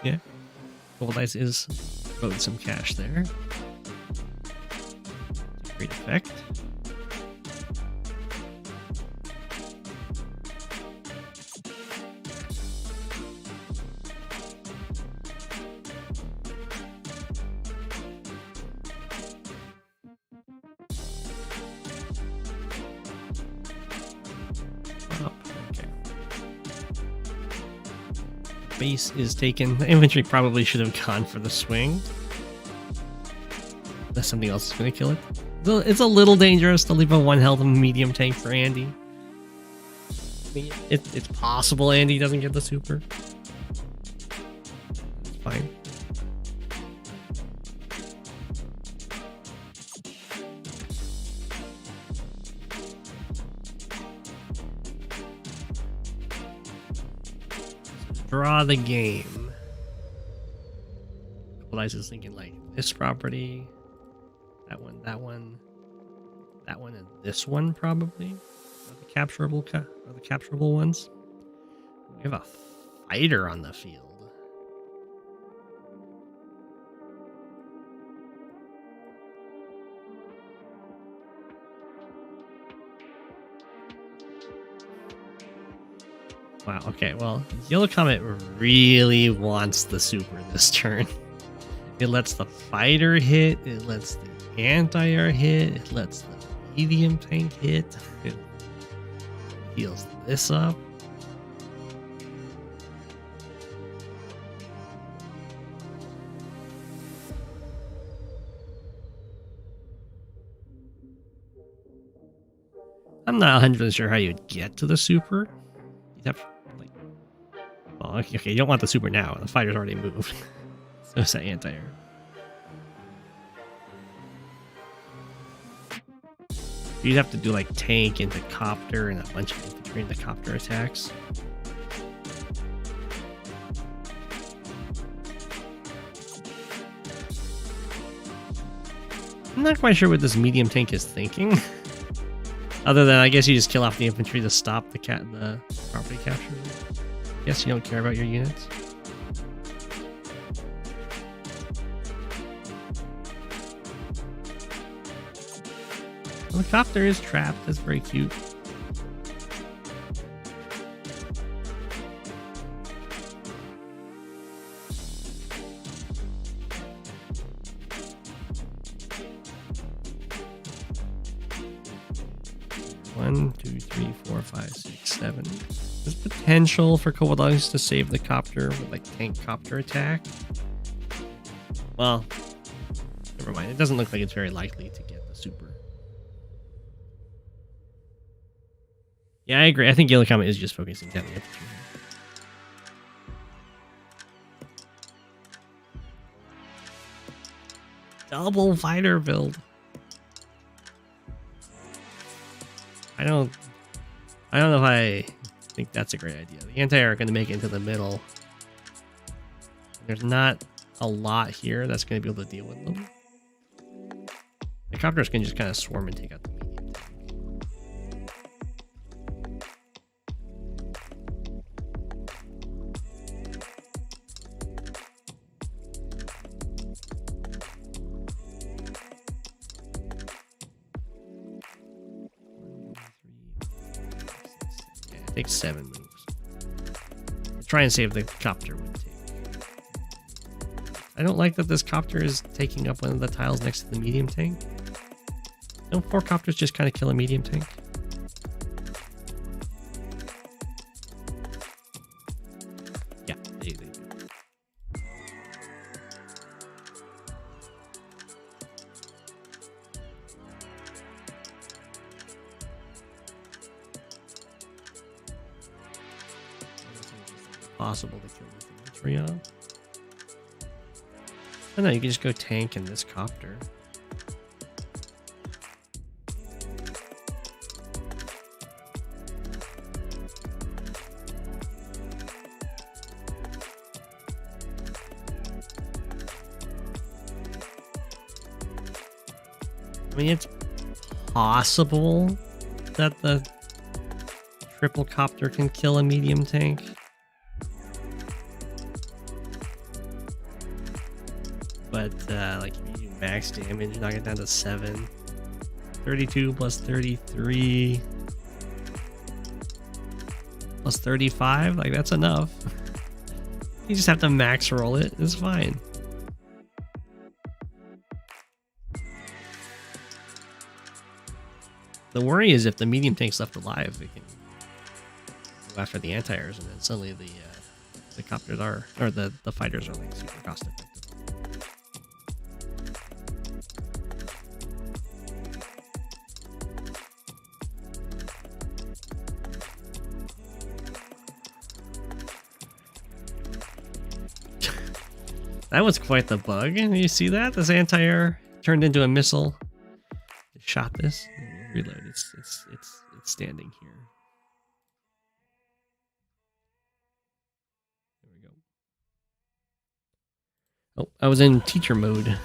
Yeah, Gold Ice is voting some cash there. Great effect. Base is taken. The infantry probably should have gone for the swing. Unless something else is going to kill it. It's a little dangerous to leave a 1 health medium tank for Andy. It's possible Andy doesn't get the super. It's fine. Draw the game. Couple Ice is thinking like this property, that one, that one, that one, and this one probably are the capturable ones. We have a fighter on the field. Wow, okay, well, Yellow Comet really wants the super this turn. It lets the fighter hit, it lets the anti-air hit, it lets the medium tank hit, it heals this up. I'm not 100% sure how you'd get to the super. You'd have to, like... Oh, okay, you don't want the super now. The fighter's already moved. So it's that anti-air. You'd have to do like tank into Copter and a bunch of infantry into Copter attacks. I'm not quite sure what this medium tank is thinking. Other than I guess you just kill off the infantry to stop the property capture. Guess you don't care about your units. Well, the Copter is trapped. That's very cute. One, two, three, four, five, six, seven. There's potential for Kobolds to save the Copter with like tank Copter attack. Well, never mind. It doesn't look like it's very likely to get the super. Yeah, I agree. I think Yellow Comet is just focusing down the infantry. Double fighter build. I don't know if I think that's a great idea. The anti-air are going to make it into the middle. There's not a lot here that's going to be able to deal with them. The Copters can just kind of swarm and take out the medium tank. Yeah, it takes 7 moves. Try and save the Copter would take. I don't like that this Copter is taking up one of the tiles next to the medium tank. Don't 4 Copters just kind of kill a medium tank? Yeah, they do. Possible to kill this infantry on. Oh no, you can just go tank in this Copter. I mean, it's possible that the triple Copter can kill a medium tank. But, like, if you do max damage, knock it down to 7. 32 plus 33 plus 35, like, that's enough. You just have to max roll it, it's fine. The worry is if the medium tank's left alive, it can go after the anti-airs, and then suddenly the Copters are, or the fighters are, like, super cost effective. That was quite the bug. You see that? This anti-air turned into a missile. It shot this. Reload. It's standing here. There we go. Oh, I was in teacher mode.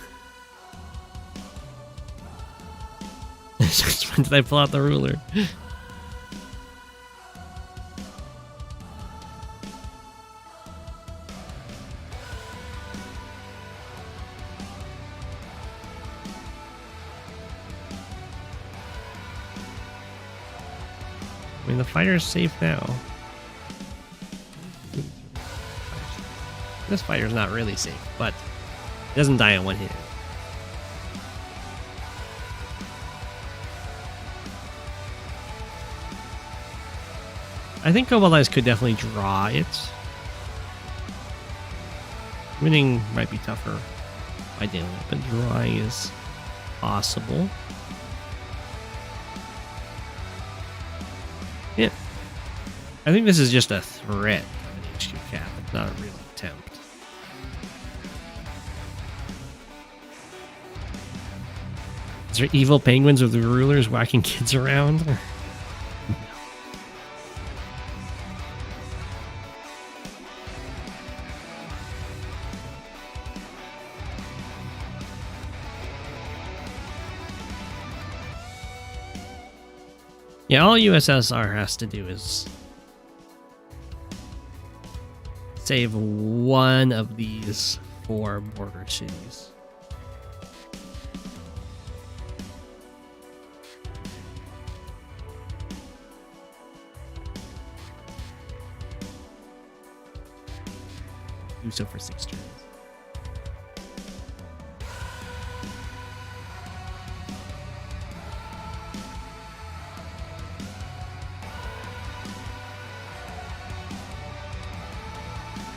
When did I pull out the ruler? I mean, the fighter's safe now. This fighter's not really safe, but it doesn't die in one hit. I think Kobolds could definitely draw it. Winning might be tougher by dealing with it, but drawing is possible. I think this is just a threat of an HQ cap. It's not a real attempt. Is there evil penguins with rulers whacking kids around? Yeah, all USSR has to do is save one of these 4 border cities. Do so for 6 turns.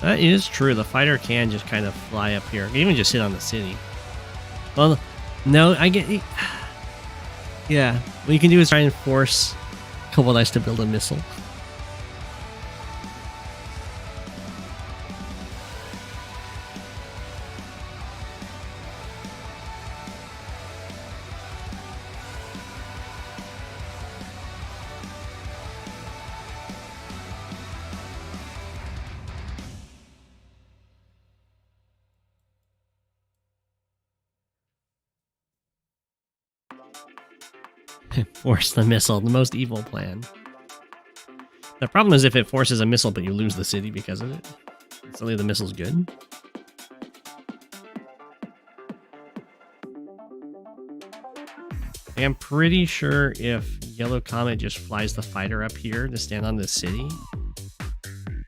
That is true. The fighter can just kind of fly up here. Even just sit on the city. Well, no, I get... Yeah. What you can do is try and force Cobalt Ice to build a missile. Force the missile, the most evil plan. The problem is if it forces a missile but you lose the city because of it. Suddenly the missile's good. I'm pretty sure if Yellow Comet just flies the fighter up here to stand on this city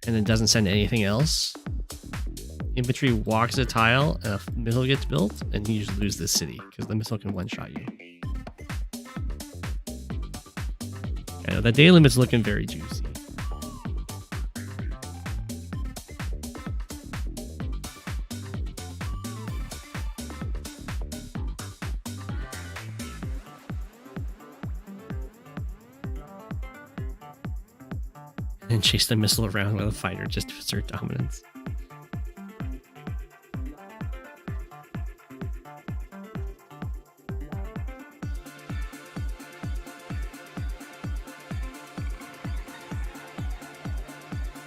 and then doesn't send anything else, infantry walks a tile and a missile gets built and you just lose this city because the missile can one-shot you. I know, the day limit's looking very juicy. And chase the missile around with a fighter just to assert dominance.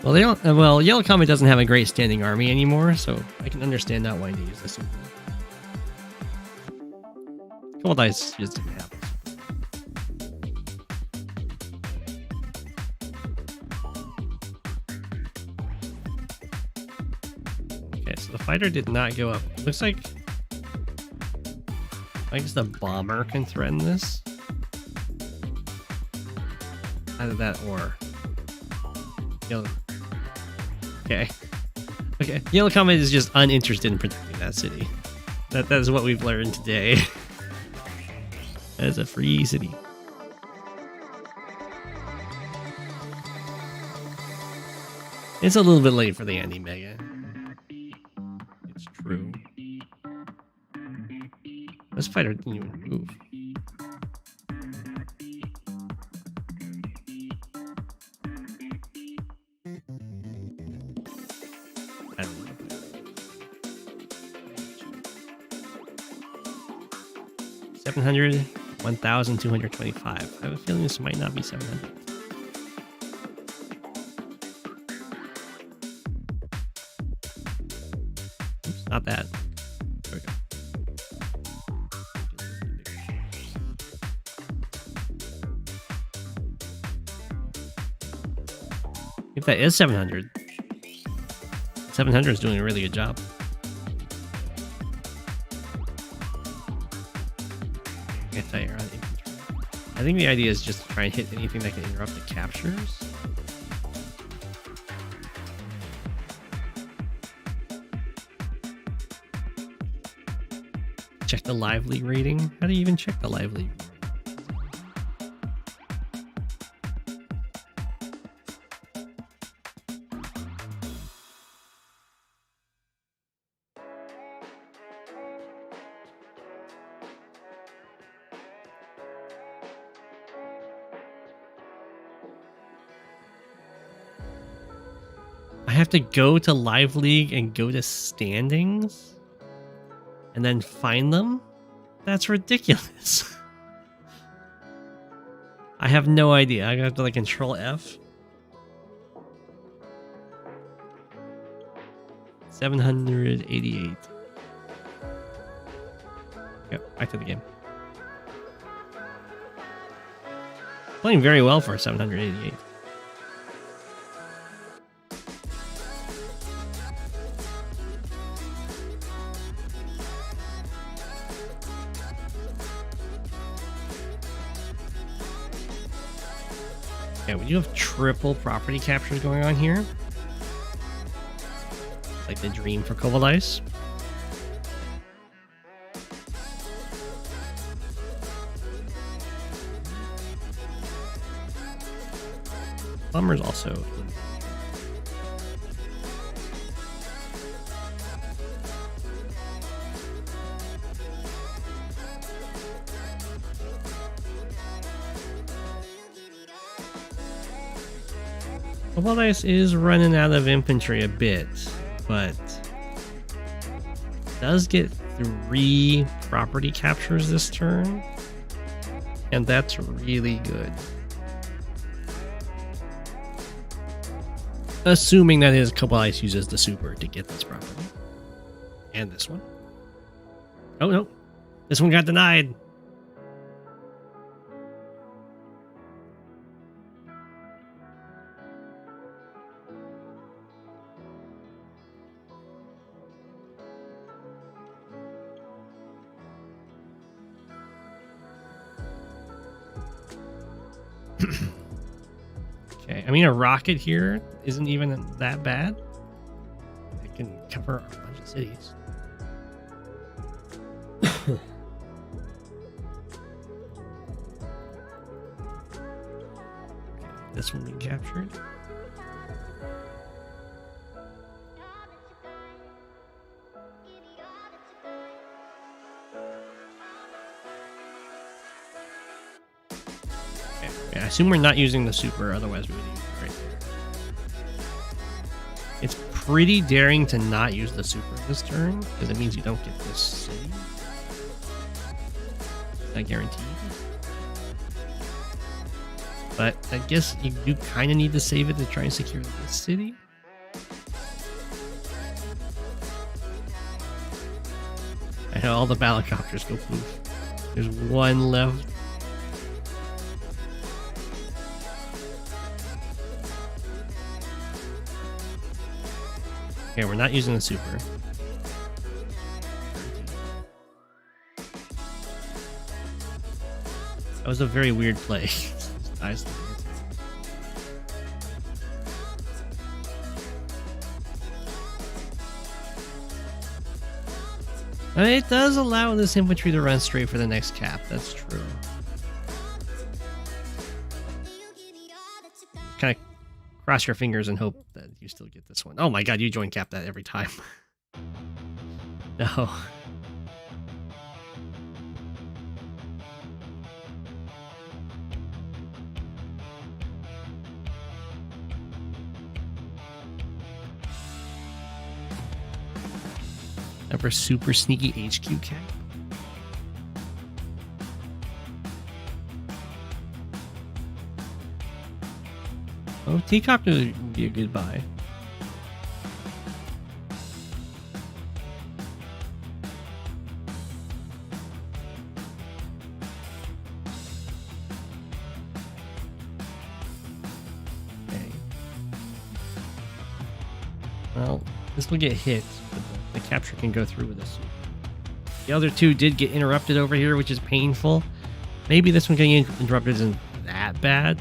Well, they don't. Well, Yellow Comet doesn't have a great standing army anymore, so I can understand not wanting to use this. Couple dice just didn't happen. Okay, so the fighter did not go up. It looks like I guess the bomber can threaten this. Either that or Yellow. Okay. Okay. Yellow Comet is just uninterested in protecting that city. That is what we've learned today. That is a free city. It's a little bit late for the anti-mega. It's true. This fighter didn't even move. I don't know. 700, 1,225. I have a feeling this might not be 700. Oops, not that. There we go. If that is 700, 700 is doing a really good job. Anti-air on infantry. I think the idea is just to try and hit anything that can interrupt the captures. Check the lively rating. How do you even check the lively rating? have to go to Live League and go to standings and then find them? That's ridiculous. I have no idea. I have to like control F. 788. Yep, back to the game. Playing very well for 788. Yeah, we do have triple property captures going on here. Like the dream for Cobalt Ice. Plumber's also in. Cobalt Ice is running out of infantry a bit, but does get 3 property captures this turn, and that's really good. Assuming that his Cobalt Ice uses the super to get this property. And this one. Oh no, this one got denied. Okay, I mean a rocket here isn't even that bad. It can cover a bunch of cities. Okay, this one being captured. I assume we're not using the super, otherwise we would use it right there. It's pretty daring to not use the super this turn, because it means you don't get this city. Not guaranteed. But I guess you do kind of need to save it to try and secure this city. I know all the battlecopters go poof. There's one left. Okay, we're not using the super. That was a very weird play. It does allow this infantry to run straight for the next cap. That's true. Kind of cross your fingers and hope that you still get this one. Oh my god, you join cap that every time. No. Ever super sneaky HQ cap? Oh, T-Copter would be a good buy. Okay. Well, this will get hit, but the capture can go through with this. The other two did get interrupted over here, which is painful. Maybe this one getting interrupted isn't that bad,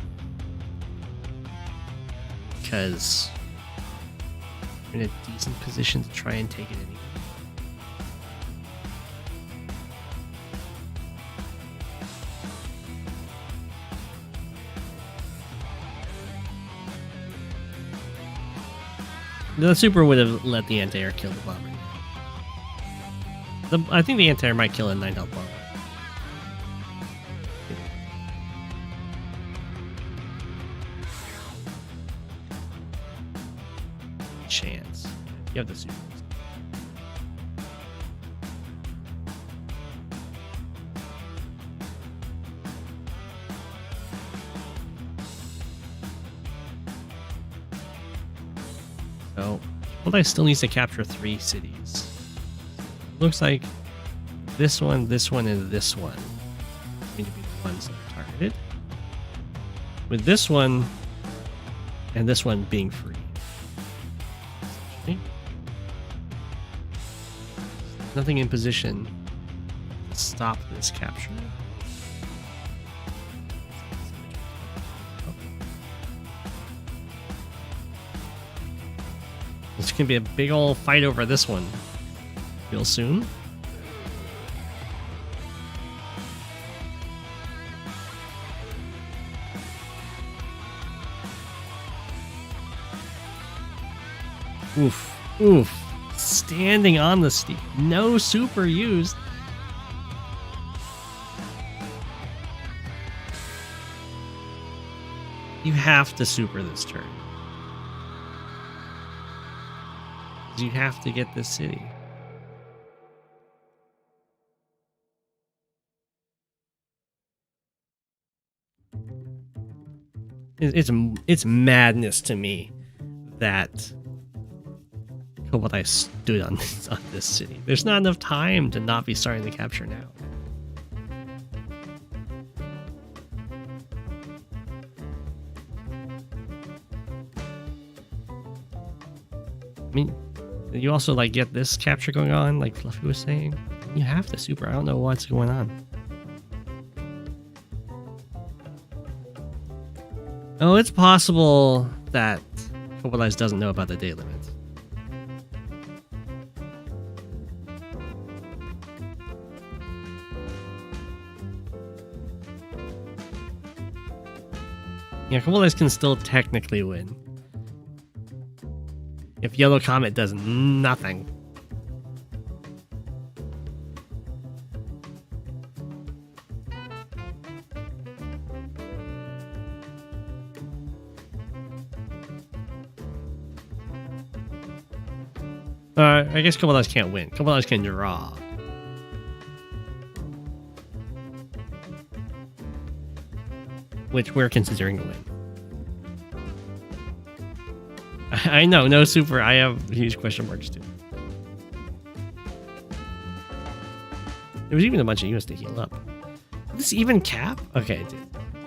because we're in a decent position to try and take it anyway. The super would have let the anti-air kill the bomber. I think the anti-air might kill a 9 health bomber. You have the super. So, Comet still needs to capture 3 cities. Looks like this one, and this one need to be the ones that are targeted. With this one and this one being free. Nothing in position to stop this capture. This can be a big old fight over this one real soon. Oof, oof. Standing on the steep. No super used. You have to super this turn. You have to get this city. It's madness to me that Comet stood on this city. There's not enough time to not be starting the capture now. I mean, you also like get this capture going on, like Fluffy was saying. You have to super. I don't know what's going on. Oh, it's possible that Comet doesn't know about the day limit. Yeah, Comet can still technically win. If Yellow Comet does nothing. I guess Comet can't win. Comet can draw. Which we're considering a win. I know, no super. I have huge question marks too. There was even a bunch of units to heal up. Did this even cap? Okay, it did.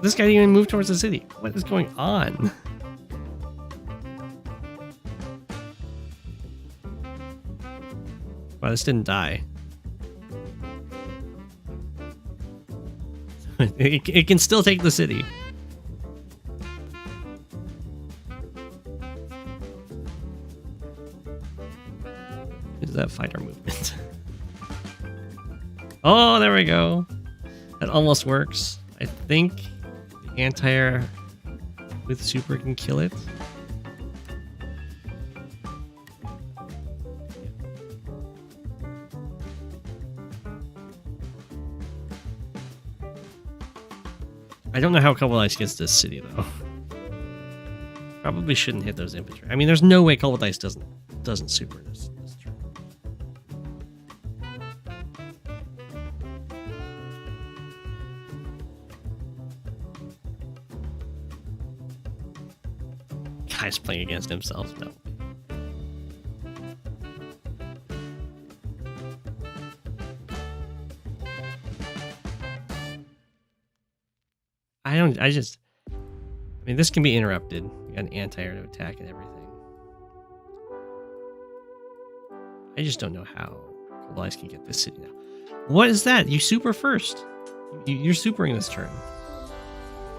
This guy didn't even move towards the city. What is going on? Wow, this didn't die. It can still take the city. Is that fighter movement? Oh, there we go. That almost works. I think the anti-air with super can kill it. I don't know how Comet gets this city though. Probably shouldn't hit those infantry. I mean, there's no way Comet doesn't super this turn. Guy's playing against himself. No. I mean, this can be interrupted. You got an anti-air to attack and everything. I just don't know how Comet can get this city now. What is that? You super first. You're supering this turn.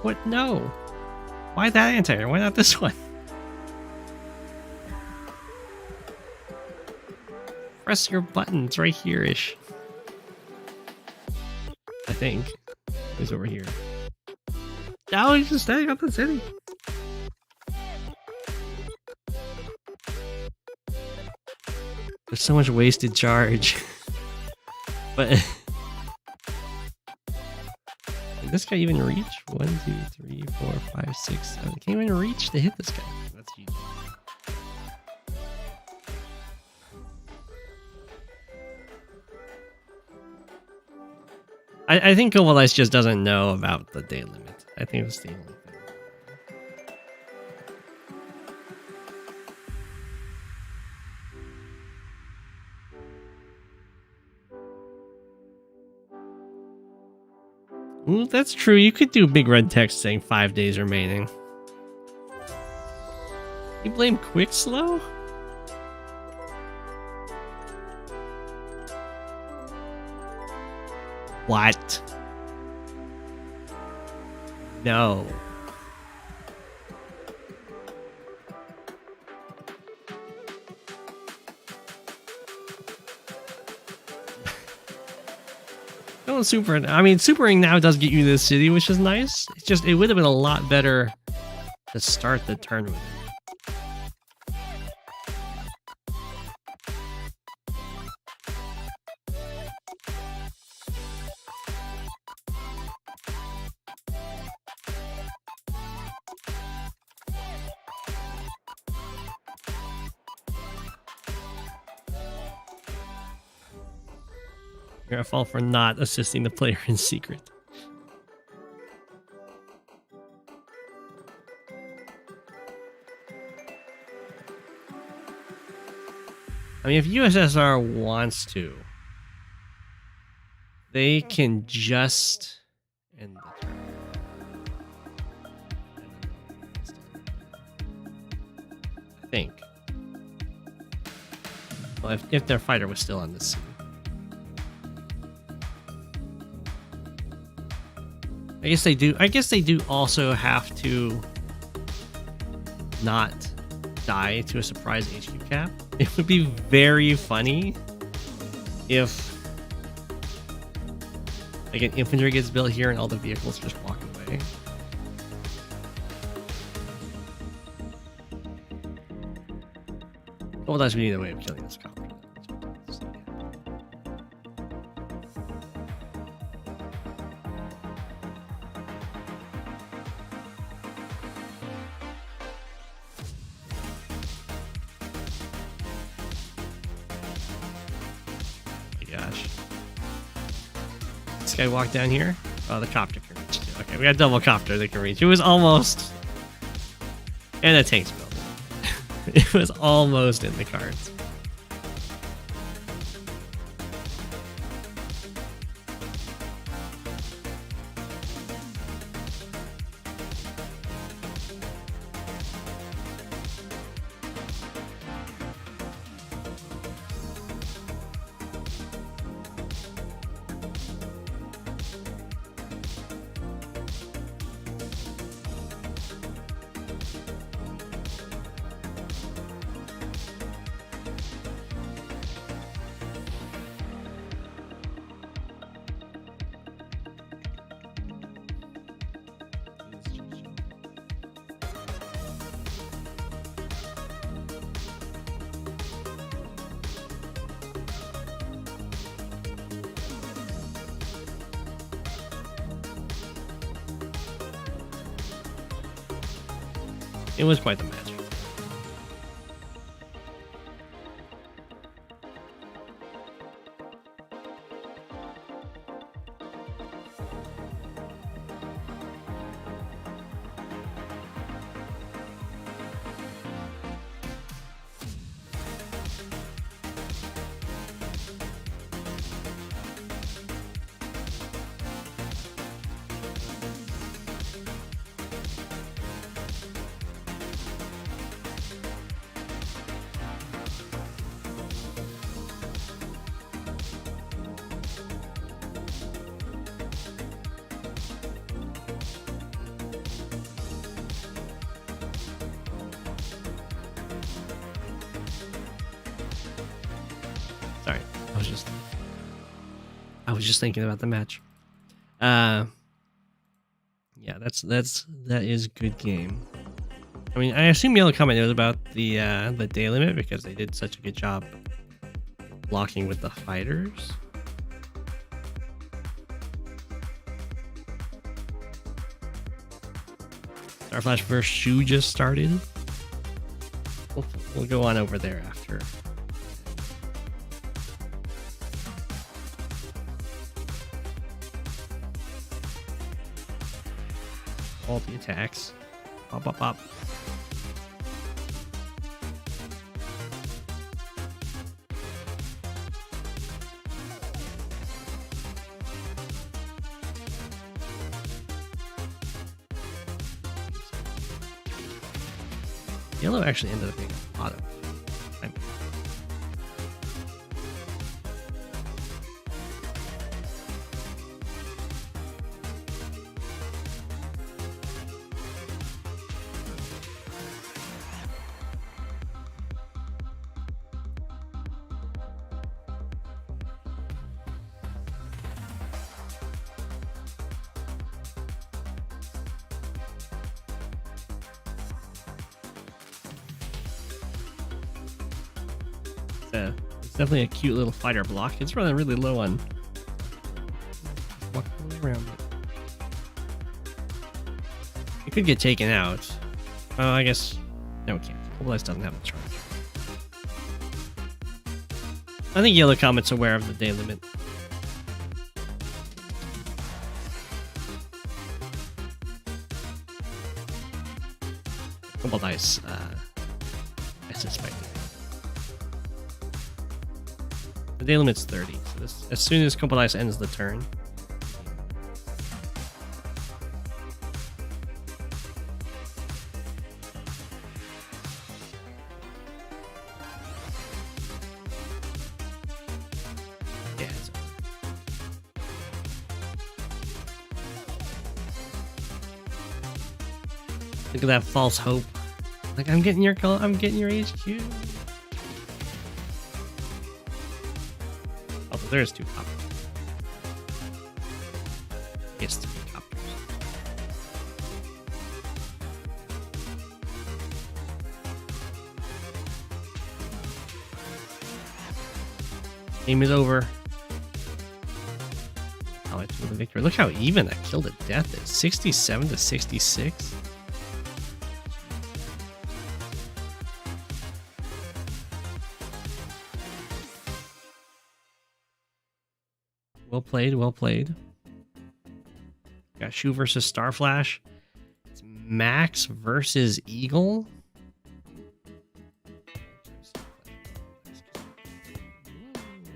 What? No. Why that anti-air? Why not this one? Press your buttons right here-ish. I think. He's over here. No, he's just standing up the city. There's so much wasted charge. But did this guy even reach? 1, 2, 3, 4, 5, 6, 7. Can't even reach to hit this guy. That's huge. I think Cobalt Ice just doesn't know about the day limit. I think it's the only thing. Ooh, that's true. You could do big red text saying 5 days remaining. You blame Quick Slow? What? No. No, Super. I mean, Supering now does get you this city, which is nice. It's just, it would have been a lot better to start the turn with it. You're a fault for not assisting the player in secret. I mean, if USSR wants to, they can just end the turn. I think. Well, if their fighter was still on this scene. I guess they do. I guess they do also have to not die to a surprise HQ cap. It would be very funny if like an infantry gets built here and all the vehicles just walk away. Well, that's we need a way of killing this copter. Gosh. This guy walked down here. Oh, the copter can reach too. Okay, we got double copter that can reach. It was almost... And a tank's built. It was almost in the cards. It was quite the match. Sorry, I was just thinking about the match. Yeah, that is good game. I mean, I assume Yellow Comet knows about the day limit because they did such a good job blocking with the fighters. Starflash vs. Shu just started. We'll go on over there after. all the attacks. Pop, pop, pop. Yellow actually ended up being a lot of time. It's definitely a cute little fighter block. It's running really low on. Walk all the way around it. It could get taken out. Oh, I guess. No, it can't. Mobilize doesn't have a charge. I think Yellow Comet's aware of the day limit. Mobilize, I suspect. The day limit's 30, so this, as soon as Comet ends the turn. Yeah, it's over. Look at that false hope. Like, I'm getting your call, I'm getting your HQ. Oh, but there's 2 Copters. Yes, 3 Copters. Game is over. Oh, it's with a victory. Look how even that kill to death is. 67 to 66. Well played, well played. Got Shu versus Starflash. It's Max versus Eagle.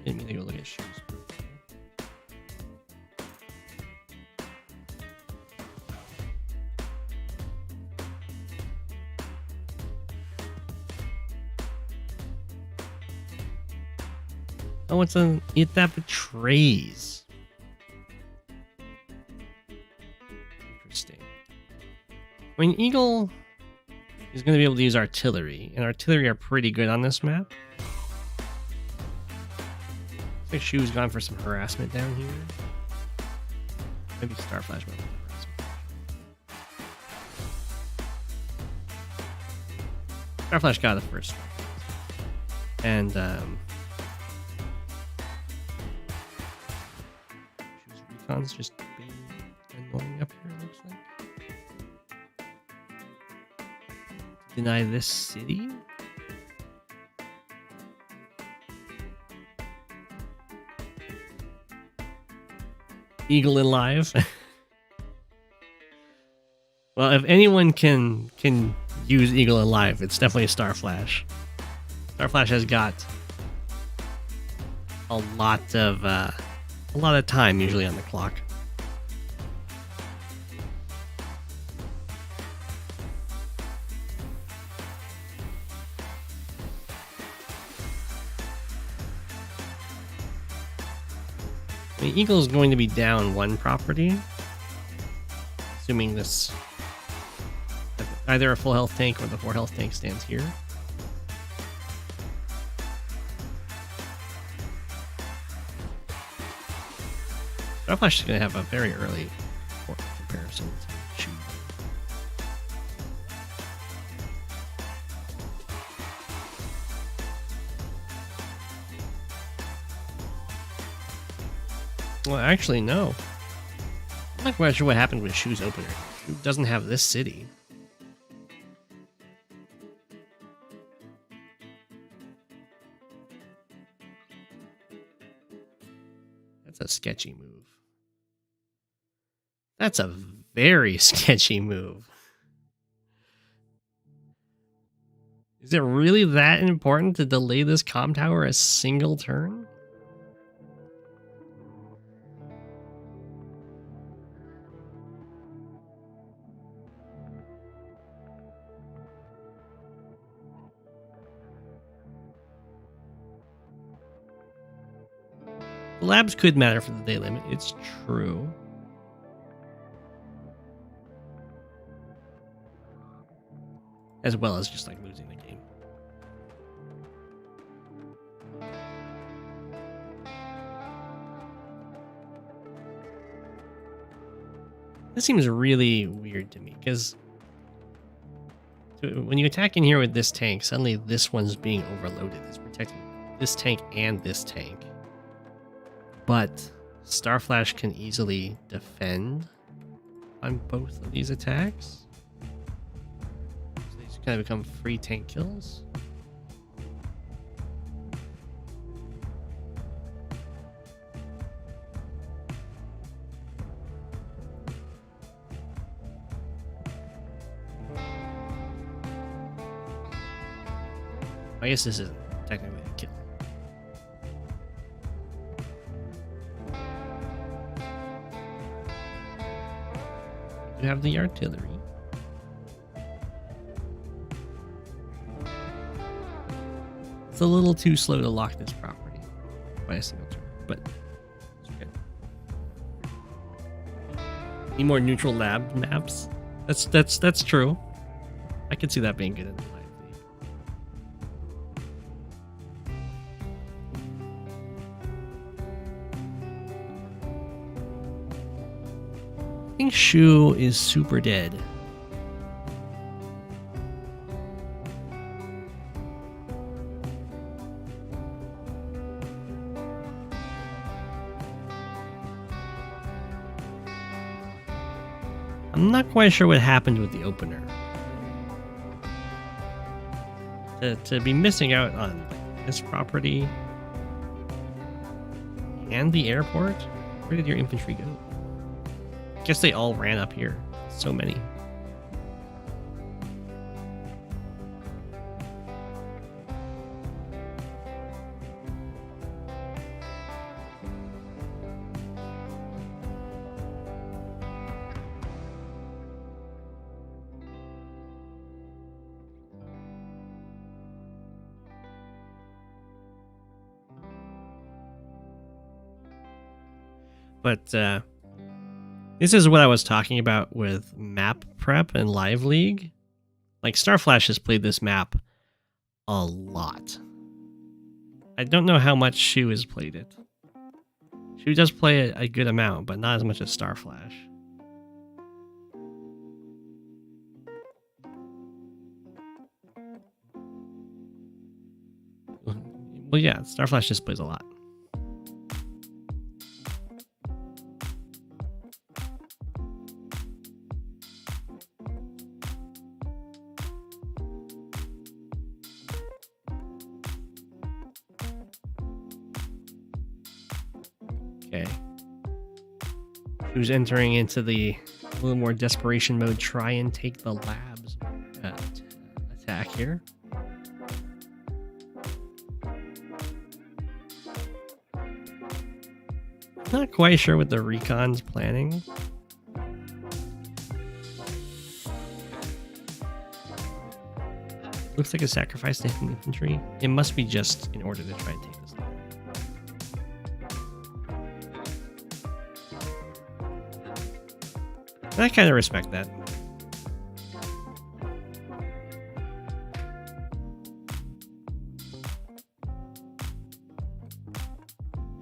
Didn't mean to go look at Shu's. Oh, it's an It That Betrays. Interesting. I mean, Eagle is going to be able to use artillery, and artillery are pretty good on this map. I think Shu's gone for some harassment down here. Maybe Starflash went for harassment. Starflash got the first one. And, Recon's just being annoying up here, it looks like. Deny this city? Eagle alive. Well, if anyone can use Eagle alive, it's definitely a Starflash. Starflash has got a lot of time usually on the clock. I mean, Eagle is going to be down 1 property, assuming this either a full health tank or the 4 health tank stands here. Starflash is going to have a very early comparison to Shu. Well, actually, no. I'm not quite sure what happened with Shu's opener. Shu doesn't have this city. That's a sketchy move. That's a very sketchy move. Is it really that important to delay this comm tower a single turn? The labs could matter for the day limit, it's true. As well as just like losing the game. This seems really weird to me, because when you attack in here with this tank, suddenly this one's being overloaded. It's protecting this tank and this tank. But Starflash can easily defend on both of these attacks. So these kind of become free tank kills. I guess this isn't technically a kill. You have the artillery. It's a little too slow to lock this property by a single turn, but it's good. Need more neutral lab maps. That's true. I could see that being good in the live league. I think Shu is super dead. I'm not quite sure what happened with the opener. To be missing out on this property and the airport? Where did your infantry go? Guess they all ran up here. So many. But this is what I was talking about with map prep and live league. Like Starflash has played this map a lot. I don't know how much Shu has played it. Shu does play a good amount, but not as much as Starflash. Well, yeah, Starflash just plays a lot. Okay. Who's entering into the a little more desperation mode? Try and take the labs attack here. Not quite sure what the recon's planning. Looks like a sacrifice to hitting infantry. It must be just in order to try and take this line. I kind of respect that.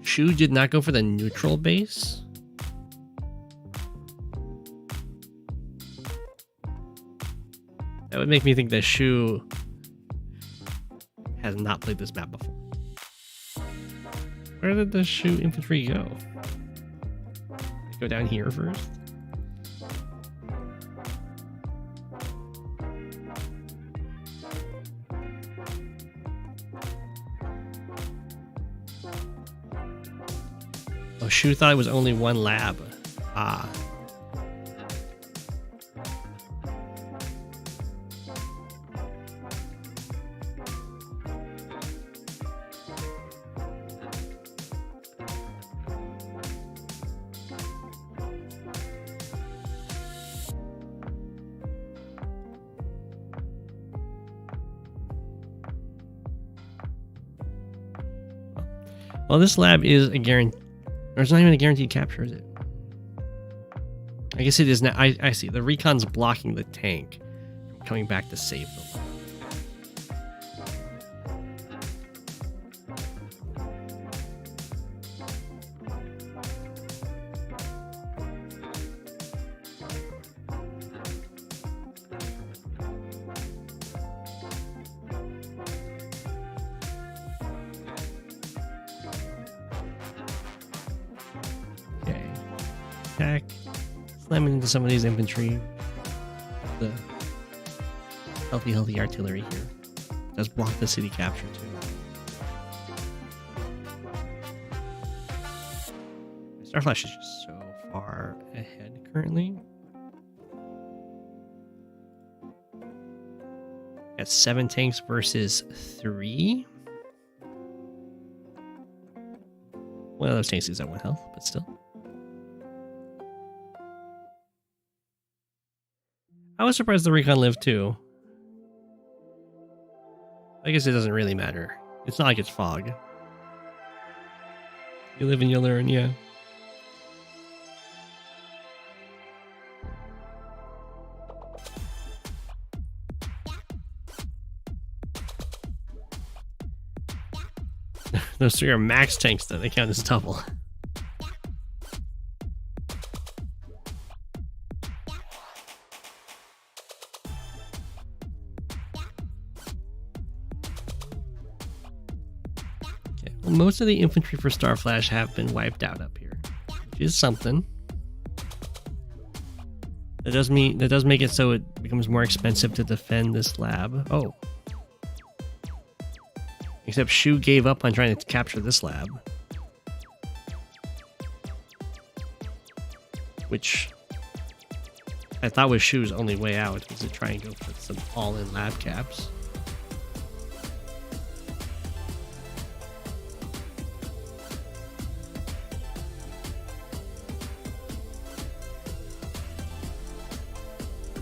Shu did not go for the neutral base. That would make me think that Shu has not played this map before. Where did the Shu infantry go? They go down here first. Oh, Shu thought it was only one lab. Ah. Well, this lab is a guarantee. Or it's not even a guaranteed capture, is it? I guess it is now. I see. The recon's blocking the tank from coming back to save the lab. Attack, slam into some of these infantry. The healthy artillery here does block the city capture too. Starflash is just so far ahead currently. Got 7 tanks versus 3. One of those tanks is at 1 health, but still. I was surprised the recon lived too. I guess it doesn't really matter. It's not like it's fog. You live and you learn, yeah. Those 3 are max tanks though, they count as double. Most of the infantry for Starflash have been wiped out up here, which is something. That does make it so it becomes more expensive to defend this lab. Oh. Except Shu gave up on trying to capture this lab. Which I thought was Shu's only way out, was to try and go for some all-in lab caps.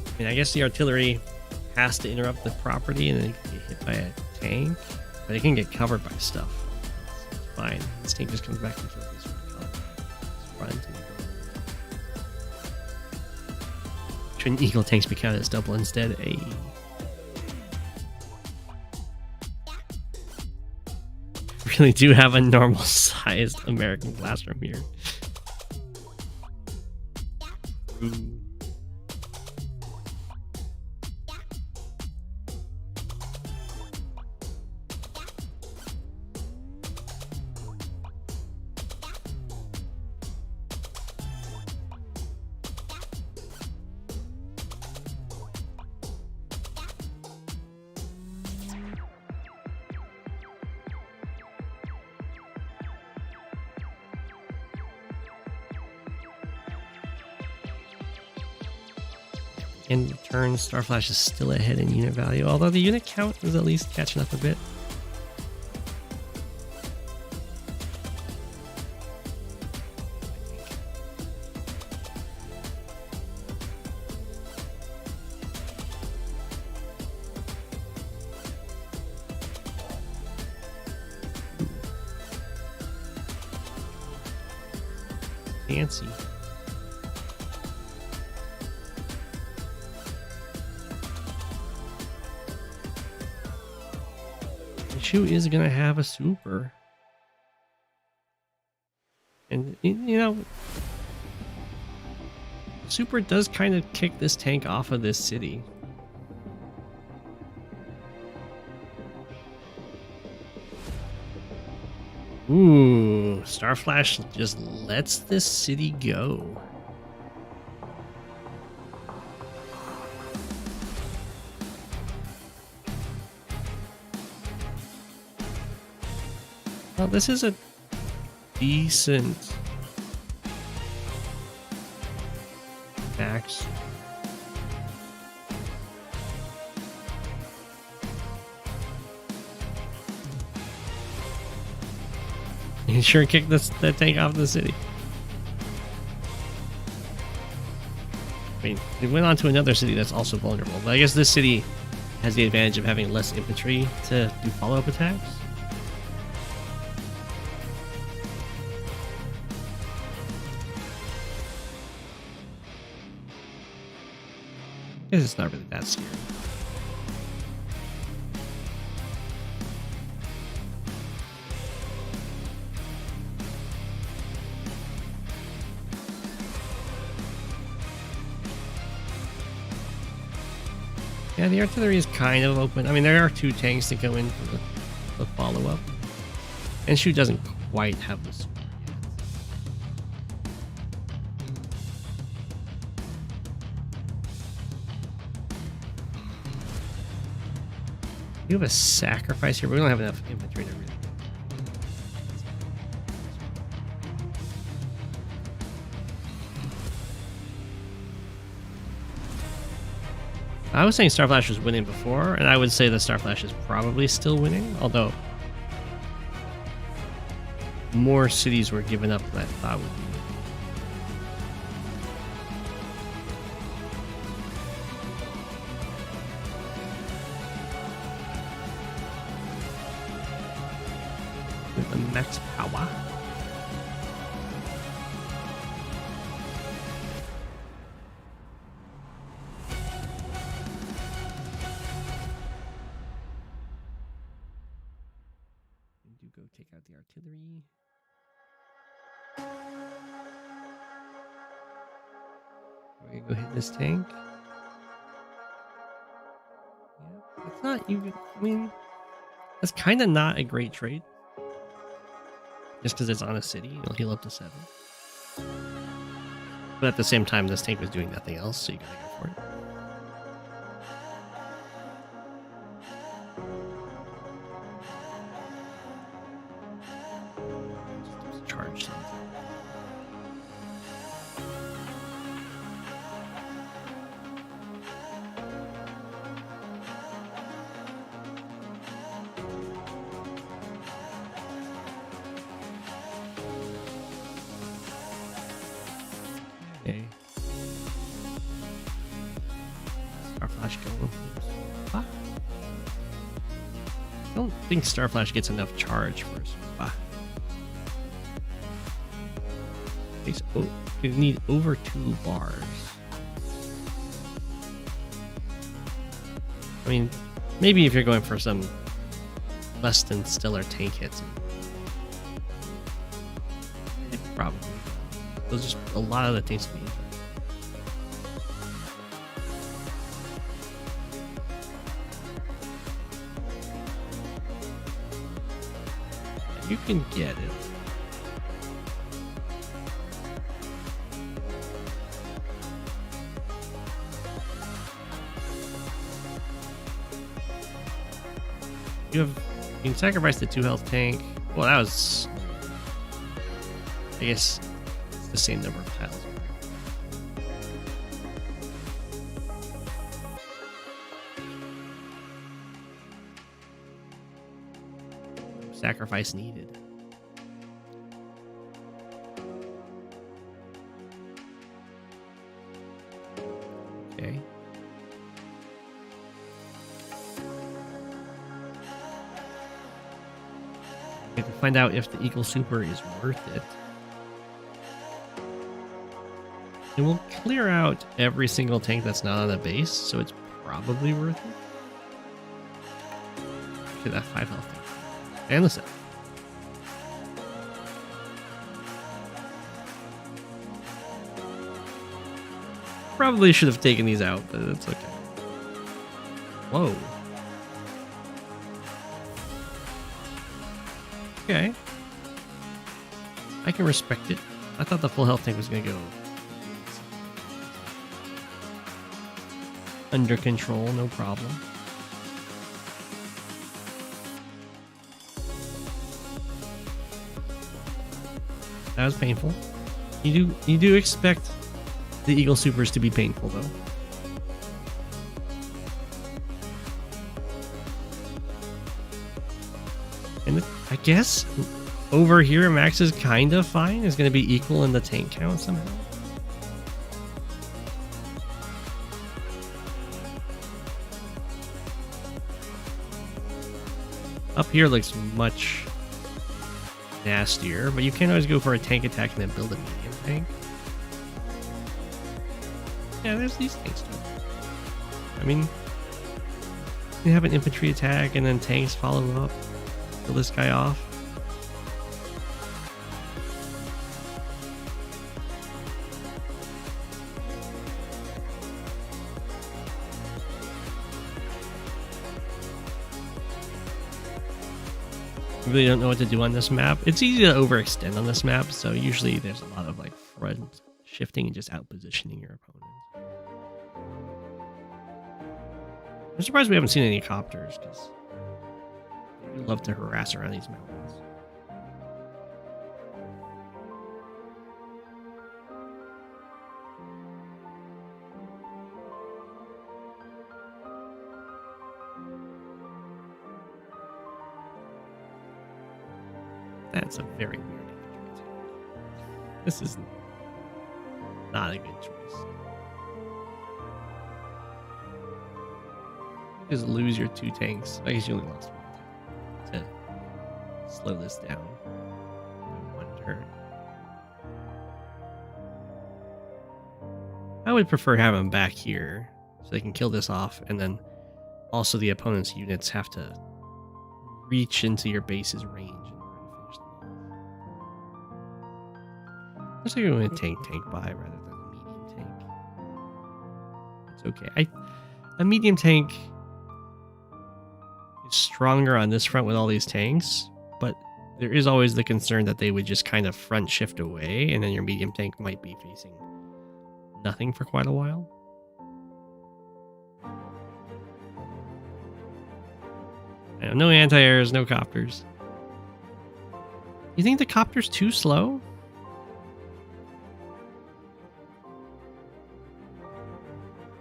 I mean, I guess the artillery has to interrupt the property and then get hit by a tank, but it can get covered by stuff. It's fine. This tank just comes back and kills this front. Shouldn't Eagle tanks be counted as double instead? Really do have a normal sized American classroom here. Ooh. In return, Starflash is still ahead in unit value, although the unit count is at least catching up a bit. Fancy. Shu is gonna have a super, and you know, super does kind of kick this tank off of this city. Ooh, Starflash just lets this city go. Well, this is a decent max. You sure kicked that tank off the city. I mean, it went on to another city that's also vulnerable, but I guess this city has the advantage of having less infantry to do follow-up attacks. guess it's not really that scary. Yeah, the artillery is kind of open. I mean, there are 2 tanks that go in for the follow-up. And Shu doesn't quite have this. You have a sacrifice here, but we don't have enough infantry to really. I was saying Starflash was winning before, and I would say that Starflash is probably still winning, although more cities were given up than I thought would be. With the max power. Go take out the artillery. We're gonna go hit this tank. Yeah, it's not even. I mean, that's kind of not a great trade. Just because it's on a city, it'll heal up to 7. But at the same time, this tank was doing nothing else, so you gotta go for it. Charge something. Okay. Starflash going. Ah. I don't think Starflash gets enough charge for us. Ah. Oh, we need over 2 bars. I mean, maybe if you're going for some less than stellar tank hits, it probably. There's just a lot of the tanks to be injured. You can get it. You can sacrifice the 2 health tank. Well, that was, I guess, it's the same number of tiles. Sacrifice needed. Okay. We have to find out if the Eagle Super is worth it. And we'll clear out every single tank that's not on the base, so it's probably worth it. Okay, that 5 health tank. And the 7. Probably should have taken these out, but it's okay. Whoa. Okay. I can respect it. I thought the full health tank was going to go under control, no problem. That was painful. You do expect the Eagle Supers to be painful, though. And I guess over here, Max is kind of fine. It's going to be equal in the tank count somehow. Up here looks much nastier, but you can always go for a tank attack and then build a medium tank. Yeah, there's these things too. I mean, you have an infantry attack and then tanks follow up, kill this guy off. Really don't know what to do on this map. It's easy to overextend on this map, so usually there's a lot of like front shifting and just out positioning your opponent. I'm surprised we haven't seen any copters because they love to harass around these mountains. That's a very weird infantry attack. This is not a good choice. Just lose your 2 tanks. I guess you only lost 1 tank to slow this down in 1 turn. I would prefer having them back here so they can kill this off, and then also the opponent's units have to reach into your base's range in order to finish them off. Looks like we're going to tank by rather than a medium tank. It's okay. A medium tank is stronger on this front with all these tanks, but there is always the concern that they would just kind of front shift away, and then your medium tank might be facing nothing for quite a while. No anti-airs, no copters. You think the copter's too slow?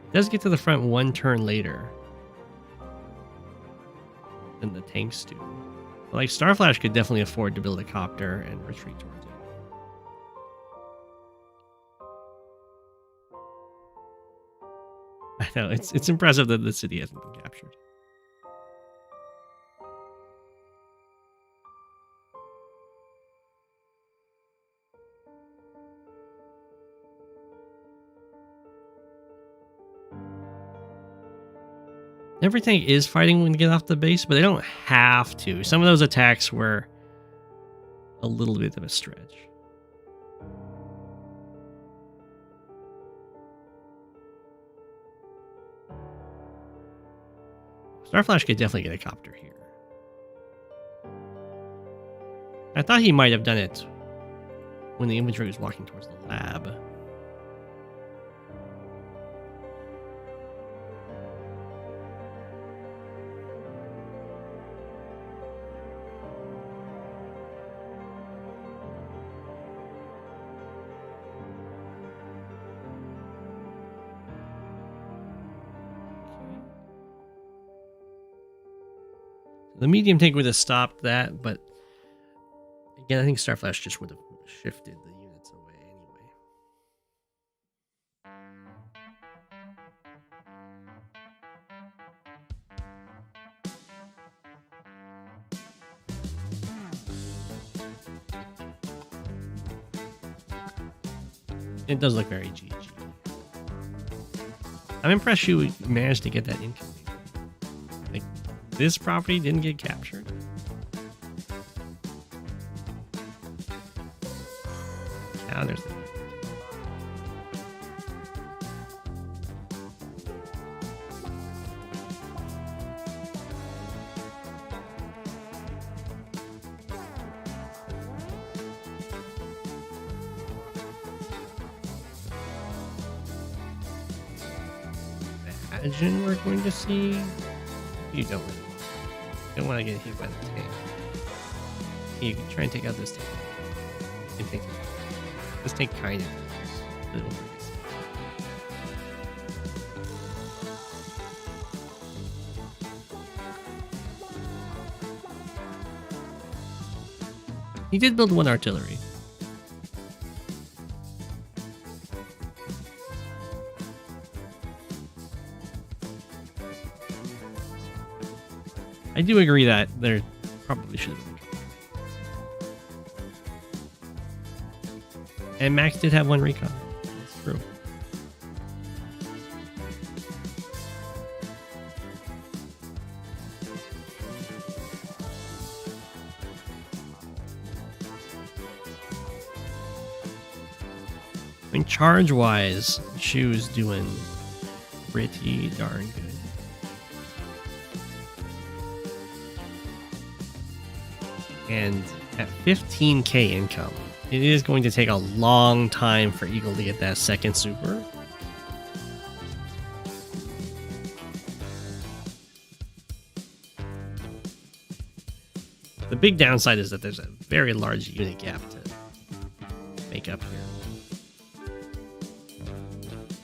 It does get to the front 1 turn later than the tanks do. But like Starflash could definitely afford to build a copter and retreat towards it. I know, it's impressive that the city hasn't been captured. Every tank is fighting when they get off the base, but they don't have to. Some of those attacks were a little bit of a stretch. Starflash could definitely get a copter here. I thought he might have done it when the infantry was walking towards the lab. The medium tank would have stopped that, but again, I think Starflash just would have shifted the units away anyway. It does look very GG. I'm impressed you managed to get that income. Like, this property didn't get captured. Now there's the imagine we're going to see. You don't really want to get hit by the tank. You can try and take out this tank. You can take it out. This tank kind of is a little bit. He did build 1 artillery. I do agree that there probably should have been. And Max did have 1 recon. That's true. I mean, charge-wise, Shu's doing pretty darn good. And at 15k income, it is going to take a long time for Eagle to get that second super. The big downside is that there's a very large unit gap to make up here.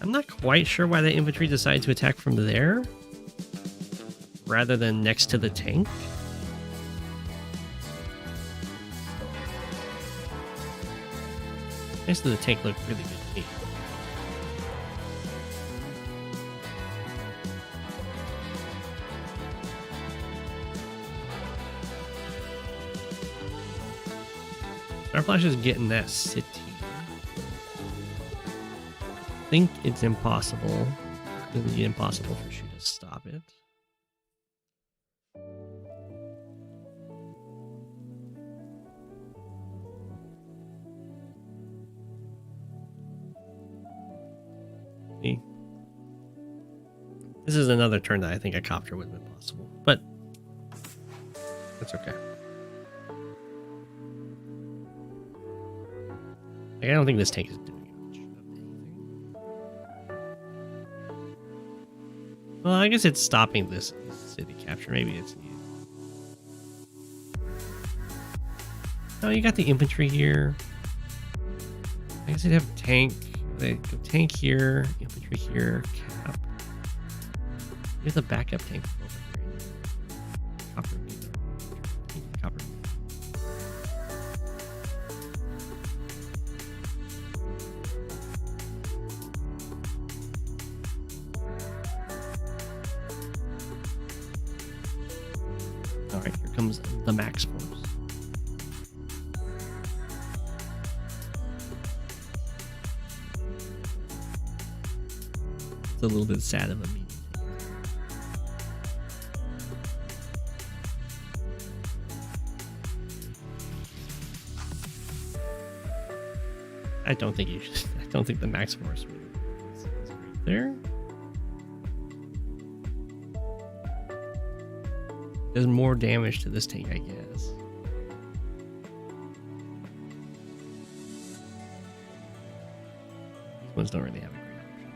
I'm not quite sure why the infantry decided to attack from there rather than next to the tank. Next to the tank looked really good to me. Starflash is getting that city. I think it's impossible. Really impossible for Shu to stop it. See? This is another turn that I think a copter would have been possible, but that's okay. I don't think this tank is doing much of anything. Well, I guess it's stopping this city capture. Maybe it's needed. Oh, you got the infantry here. I guess they'd have tank. They go tank here, infantry here, cap. Here's a backup tank over here. Copper. Copper. Alright, here comes the max force. It's a little bit sad of a meeting. I don't think you should. I don't think the max force is right there. Does more damage to this tank, I guess. These ones don't really have a great option.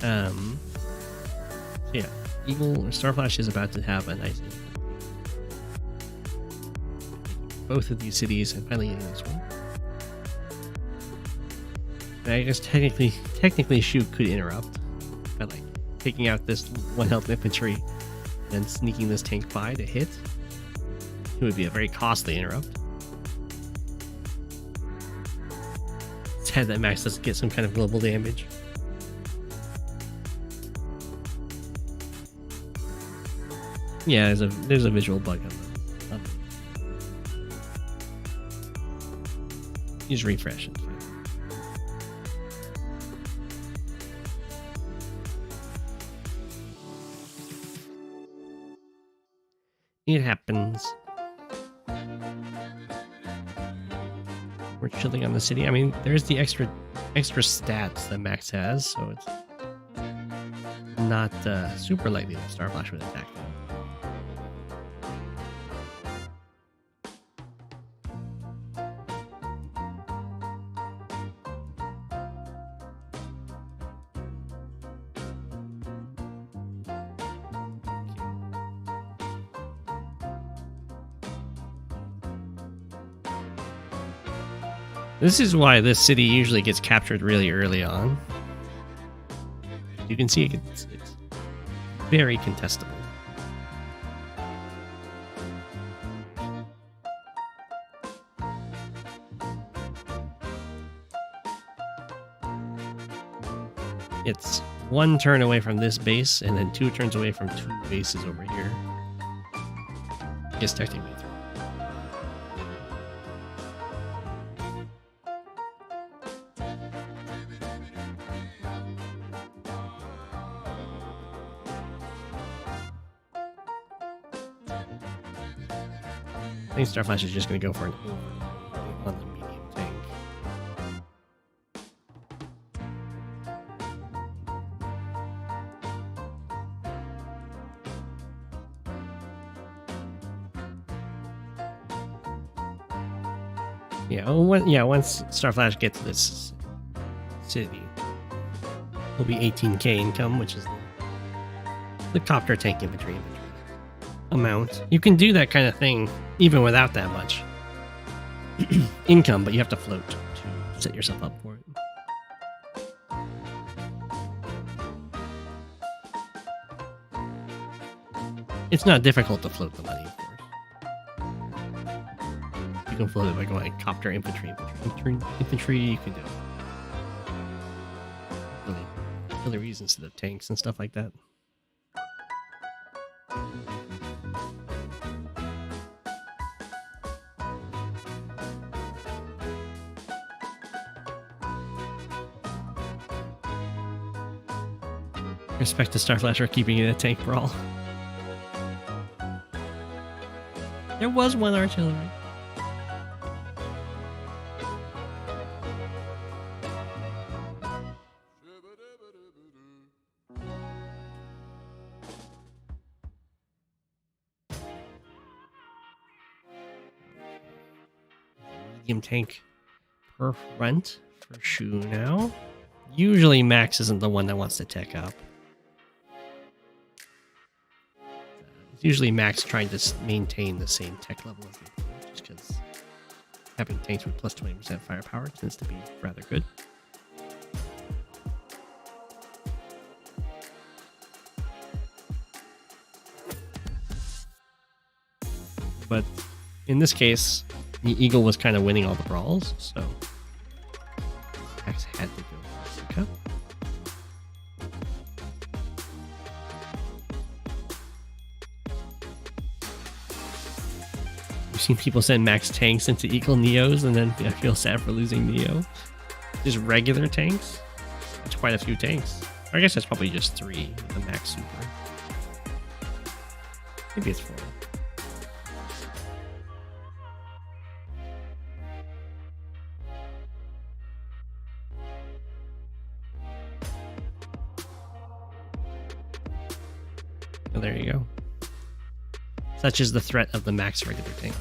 So yeah, Eagle or Starflash is about to have a nice both of these cities and finally getting this one. And I guess technically Shu could interrupt by like taking out this 1 health infantry and sneaking this tank by to hit. It would be a very costly interrupt. Sad that Max doesn't get some kind of global damage. Yeah, there's a visual bug on the Just refresh it. It happens. We're chilling on the city. I mean, there's the extra stats that Max has, so it's not super likely that Starflash would attack them. This is why this city usually gets captured really early on. You can see it's very contestable. It's 1 turn away from this base, and then 2 turns away from 2 bases over here. I guess technically 3. I think Starflash is just going to go for an over on the medium tank. Once Starflash gets to this city, will be 18k income, which is the Copter tank infantry amount. You can do that kind of thing even without that much income, but you have to float to set yourself up for it. It's not difficult to float the money, of course. You can float it by going Copter infantry. You can do really reasons to the tanks and stuff like that. Respect to Starflash for keeping it a tank brawl. There was 1 artillery. Medium tank per front for Shu now. Usually Max isn't the one that wants to tech up. It's usually Max trying to maintain the same tech level as before, just because having tanks with plus 20% firepower tends to be rather good. But in this case, the Eagle was kind of winning all the brawls, so Max had to go for Africa. I've seen people send Max tanks into Eagle Neos and then I feel sad for losing Neo. Just regular tanks? That's quite a few tanks. Or I guess that's probably just 3 with the Max Super. Maybe it's 4. Oh, there you go. Such is the threat of the Max regular tank.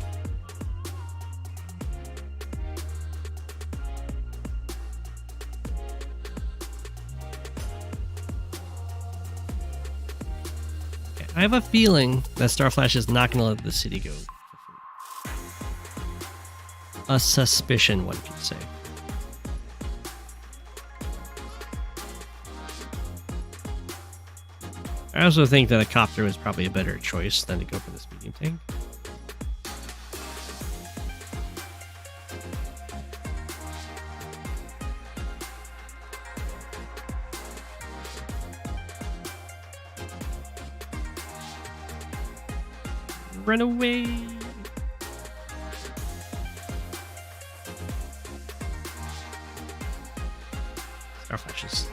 Okay, I have a feeling that Starflash is not going to let the city go for free. A suspicion, one could say. I also think that a Copter was probably a better choice than to go for this medium tank. Run away! Starflash is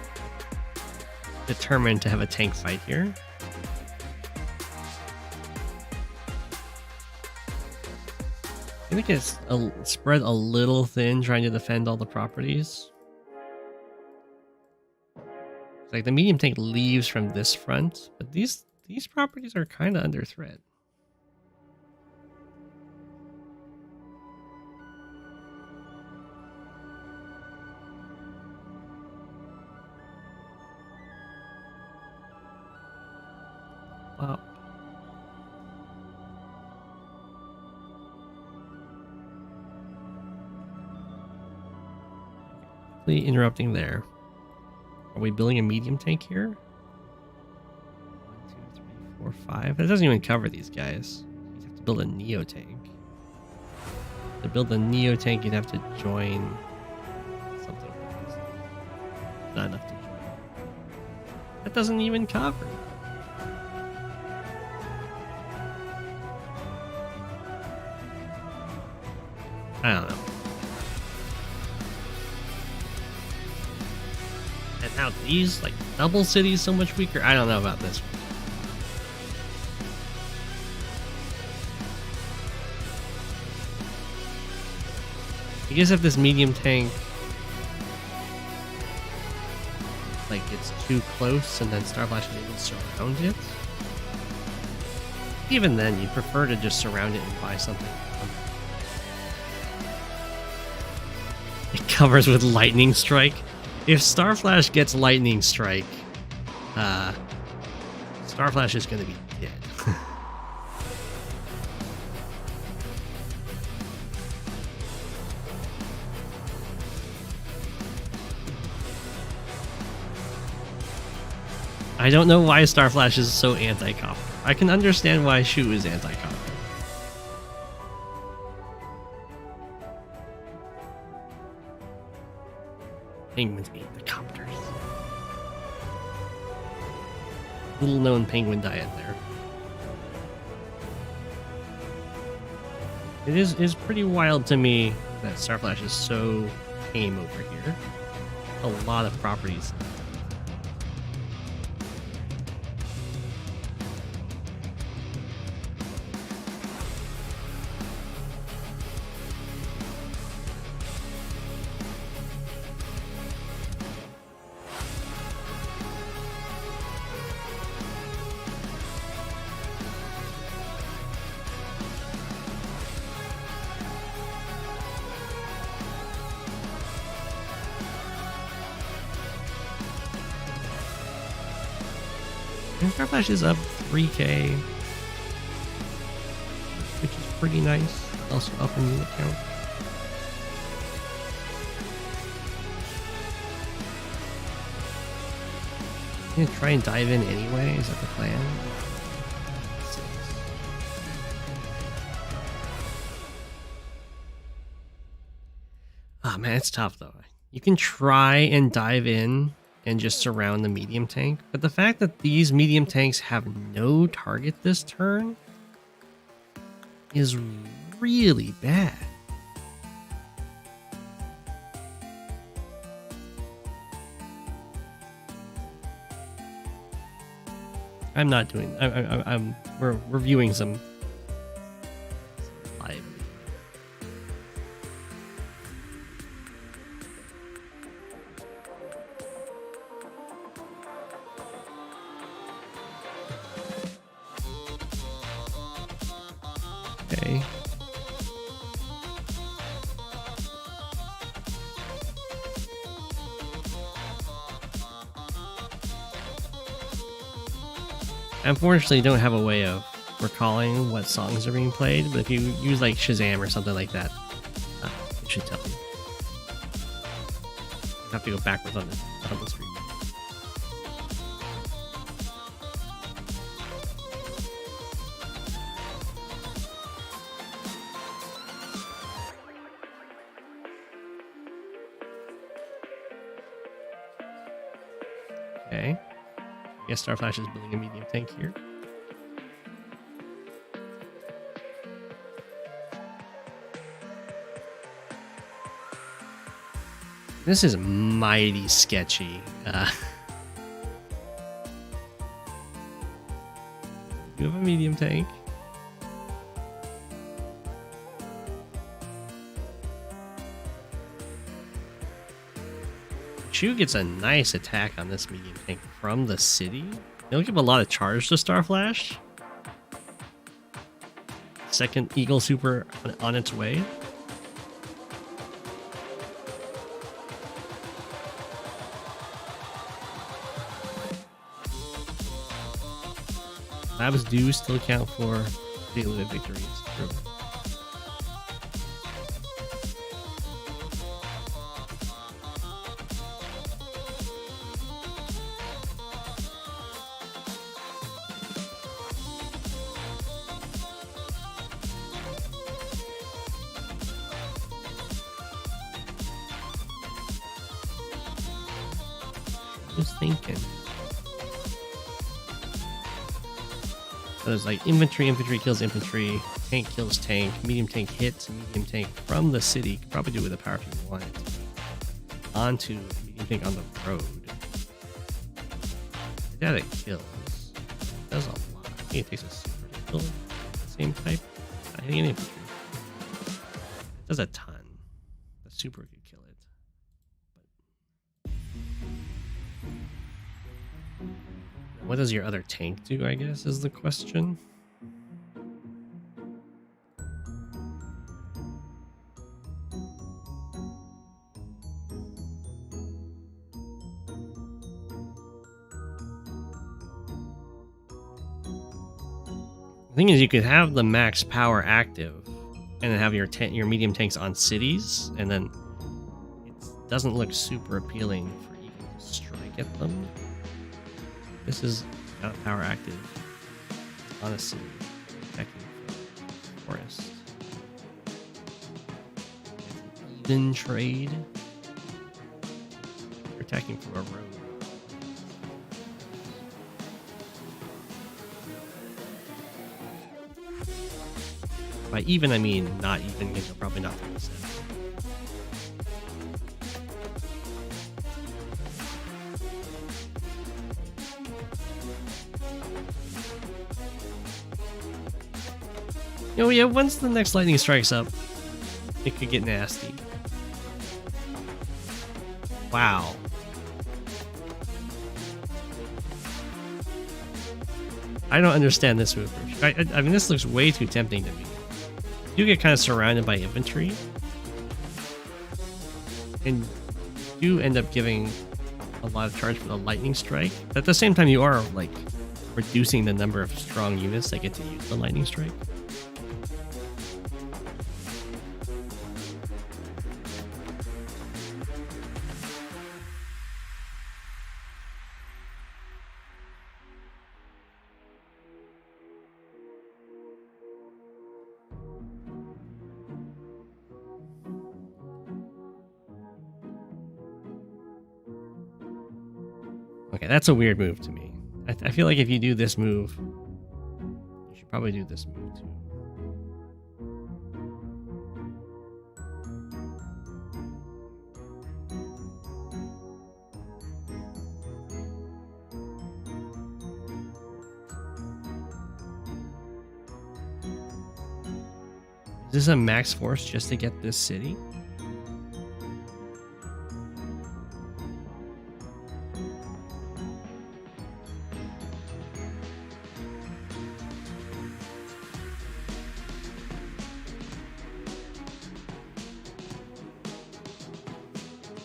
determined to have a tank fight here. I think it's spread a little thin trying to defend all the properties. It's like the medium tank leaves from this front, but these properties are kind of under threat. Up. Interrupting there. Are we building a medium tank here? 1, 2, 3, 4, 5. That doesn't even cover these guys. You have to build a Neo tank. To build a Neo tank, you'd have to join something. Not enough to join. That doesn't even cover. I don't know. And now these, like, double cities so much weaker? I don't know about this one. I guess if this medium tank, like, gets too close and then Starflash is able to surround it, even then, you'd prefer to just surround it and buy something. It covers with Lightning Strike. If Starflash gets Lightning Strike, Starflash is going to be dead. I don't know why Starflash is so anti-Copter. I can understand why Shu is anti-Copter. Penguins eat the Copters. Little known penguin diet there. It is pretty wild to me that Starflash is so tame over here. A lot of properties. And Starflash is up 3k, which is pretty nice. Also up in unit count. I'm gonna try and dive in anyway. Is that the plan? Oh man, it's tough though. You can try and dive in and just surround the medium tank, but the fact that these medium tanks have no target this turn is really bad. I'm not doing. We're reviewing some live. Okay. I unfortunately don't have a way of recalling what songs are being played, but if you use like Shazam or something like that, it should tell you. You have to go backwards on the screen. Okay. I guess Starflash is building a medium tank here. This is mighty sketchy. You have a medium tank. Chu gets a nice attack on this medium tank from the city. They'll give a lot of charge to Starflash. Second Eagle Super on its way. Labs do still count for daily victories. True. Just thinking. So there's like infantry kills infantry, tank kills tank, medium tank hits medium tank from the city. You could probably do it with a power if you wanted to. Onto medium tank on the road. That it kills. Does a lot. I think it takes a super to kill the same type. I think an infantry. It does a ton. The super could kill it. But what does your other tank do, I guess, is the question. The thing is, you could have the max power active and then have your medium tanks on cities, and then it doesn't look super appealing for even to strike at them. This is not power active on a city, attacking from forest. It's an even trade. You're attacking from a road. By even, I mean not even, because you're probably not 37. Oh yeah, once the next lightning strikes up, it could get nasty. Wow. I don't understand this move. I mean, this looks way too tempting to me. You get kind of surrounded by infantry, and you end up giving a lot of charge for the lightning strike. But at the same time, you are like reducing the number of strong units that get to use the lightning strike. Okay, that's a weird move to me. I feel like if you do this move, you should probably do this move too. Is this a max force just to get this city?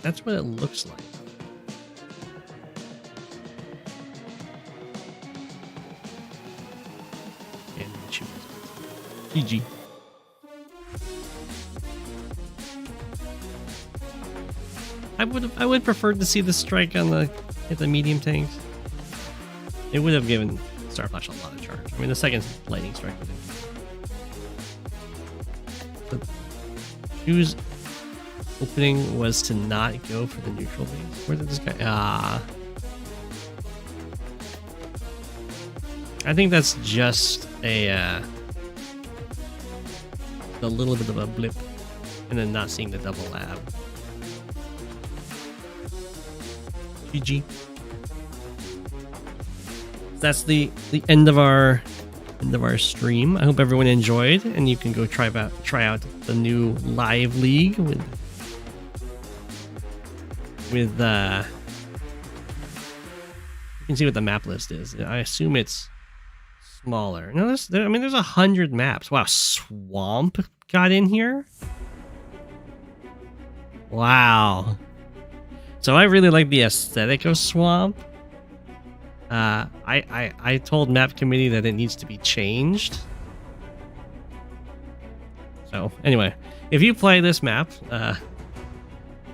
That's what it looks like. And shoot. GG. I would prefer to see the strike on the medium tanks. It would have given Starflash a lot of charge. I mean, the second lightning strike was in. The Shoes opening was to not go for the neutral base. Where did this guy? I think that's just a little bit of a blip, and then not seeing the double lab. GG. That's the end of our stream. I hope everyone enjoyed, and you can go try out the new live league with you can see what the map list is. I assume it's smaller. No, there's 100 maps. Wow, Swamp got in here. Wow. So I really like the aesthetic of Swamp. I told map committee that it needs to be changed. So anyway, if you play this map,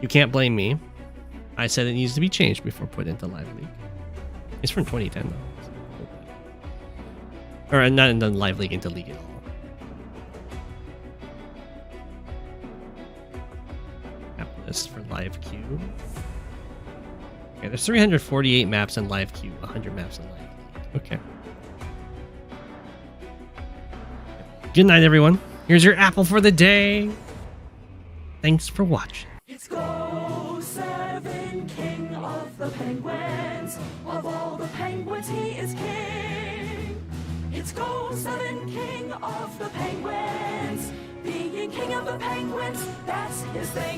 you can't blame me. I said it needs to be changed before put into Live League. It's from 2010 though. Or not into Live League, into League at all. Map list for Live Queue. Okay, there's 348 maps in Live Queue, 100 maps in Live League. Okay. Good night, everyone. Here's your apple for the day. Thanks for watching. It's Go7, king of the penguins. Of all the penguins, he is king. It's Go7, king of the penguins. Being king of the penguins, that's his thing.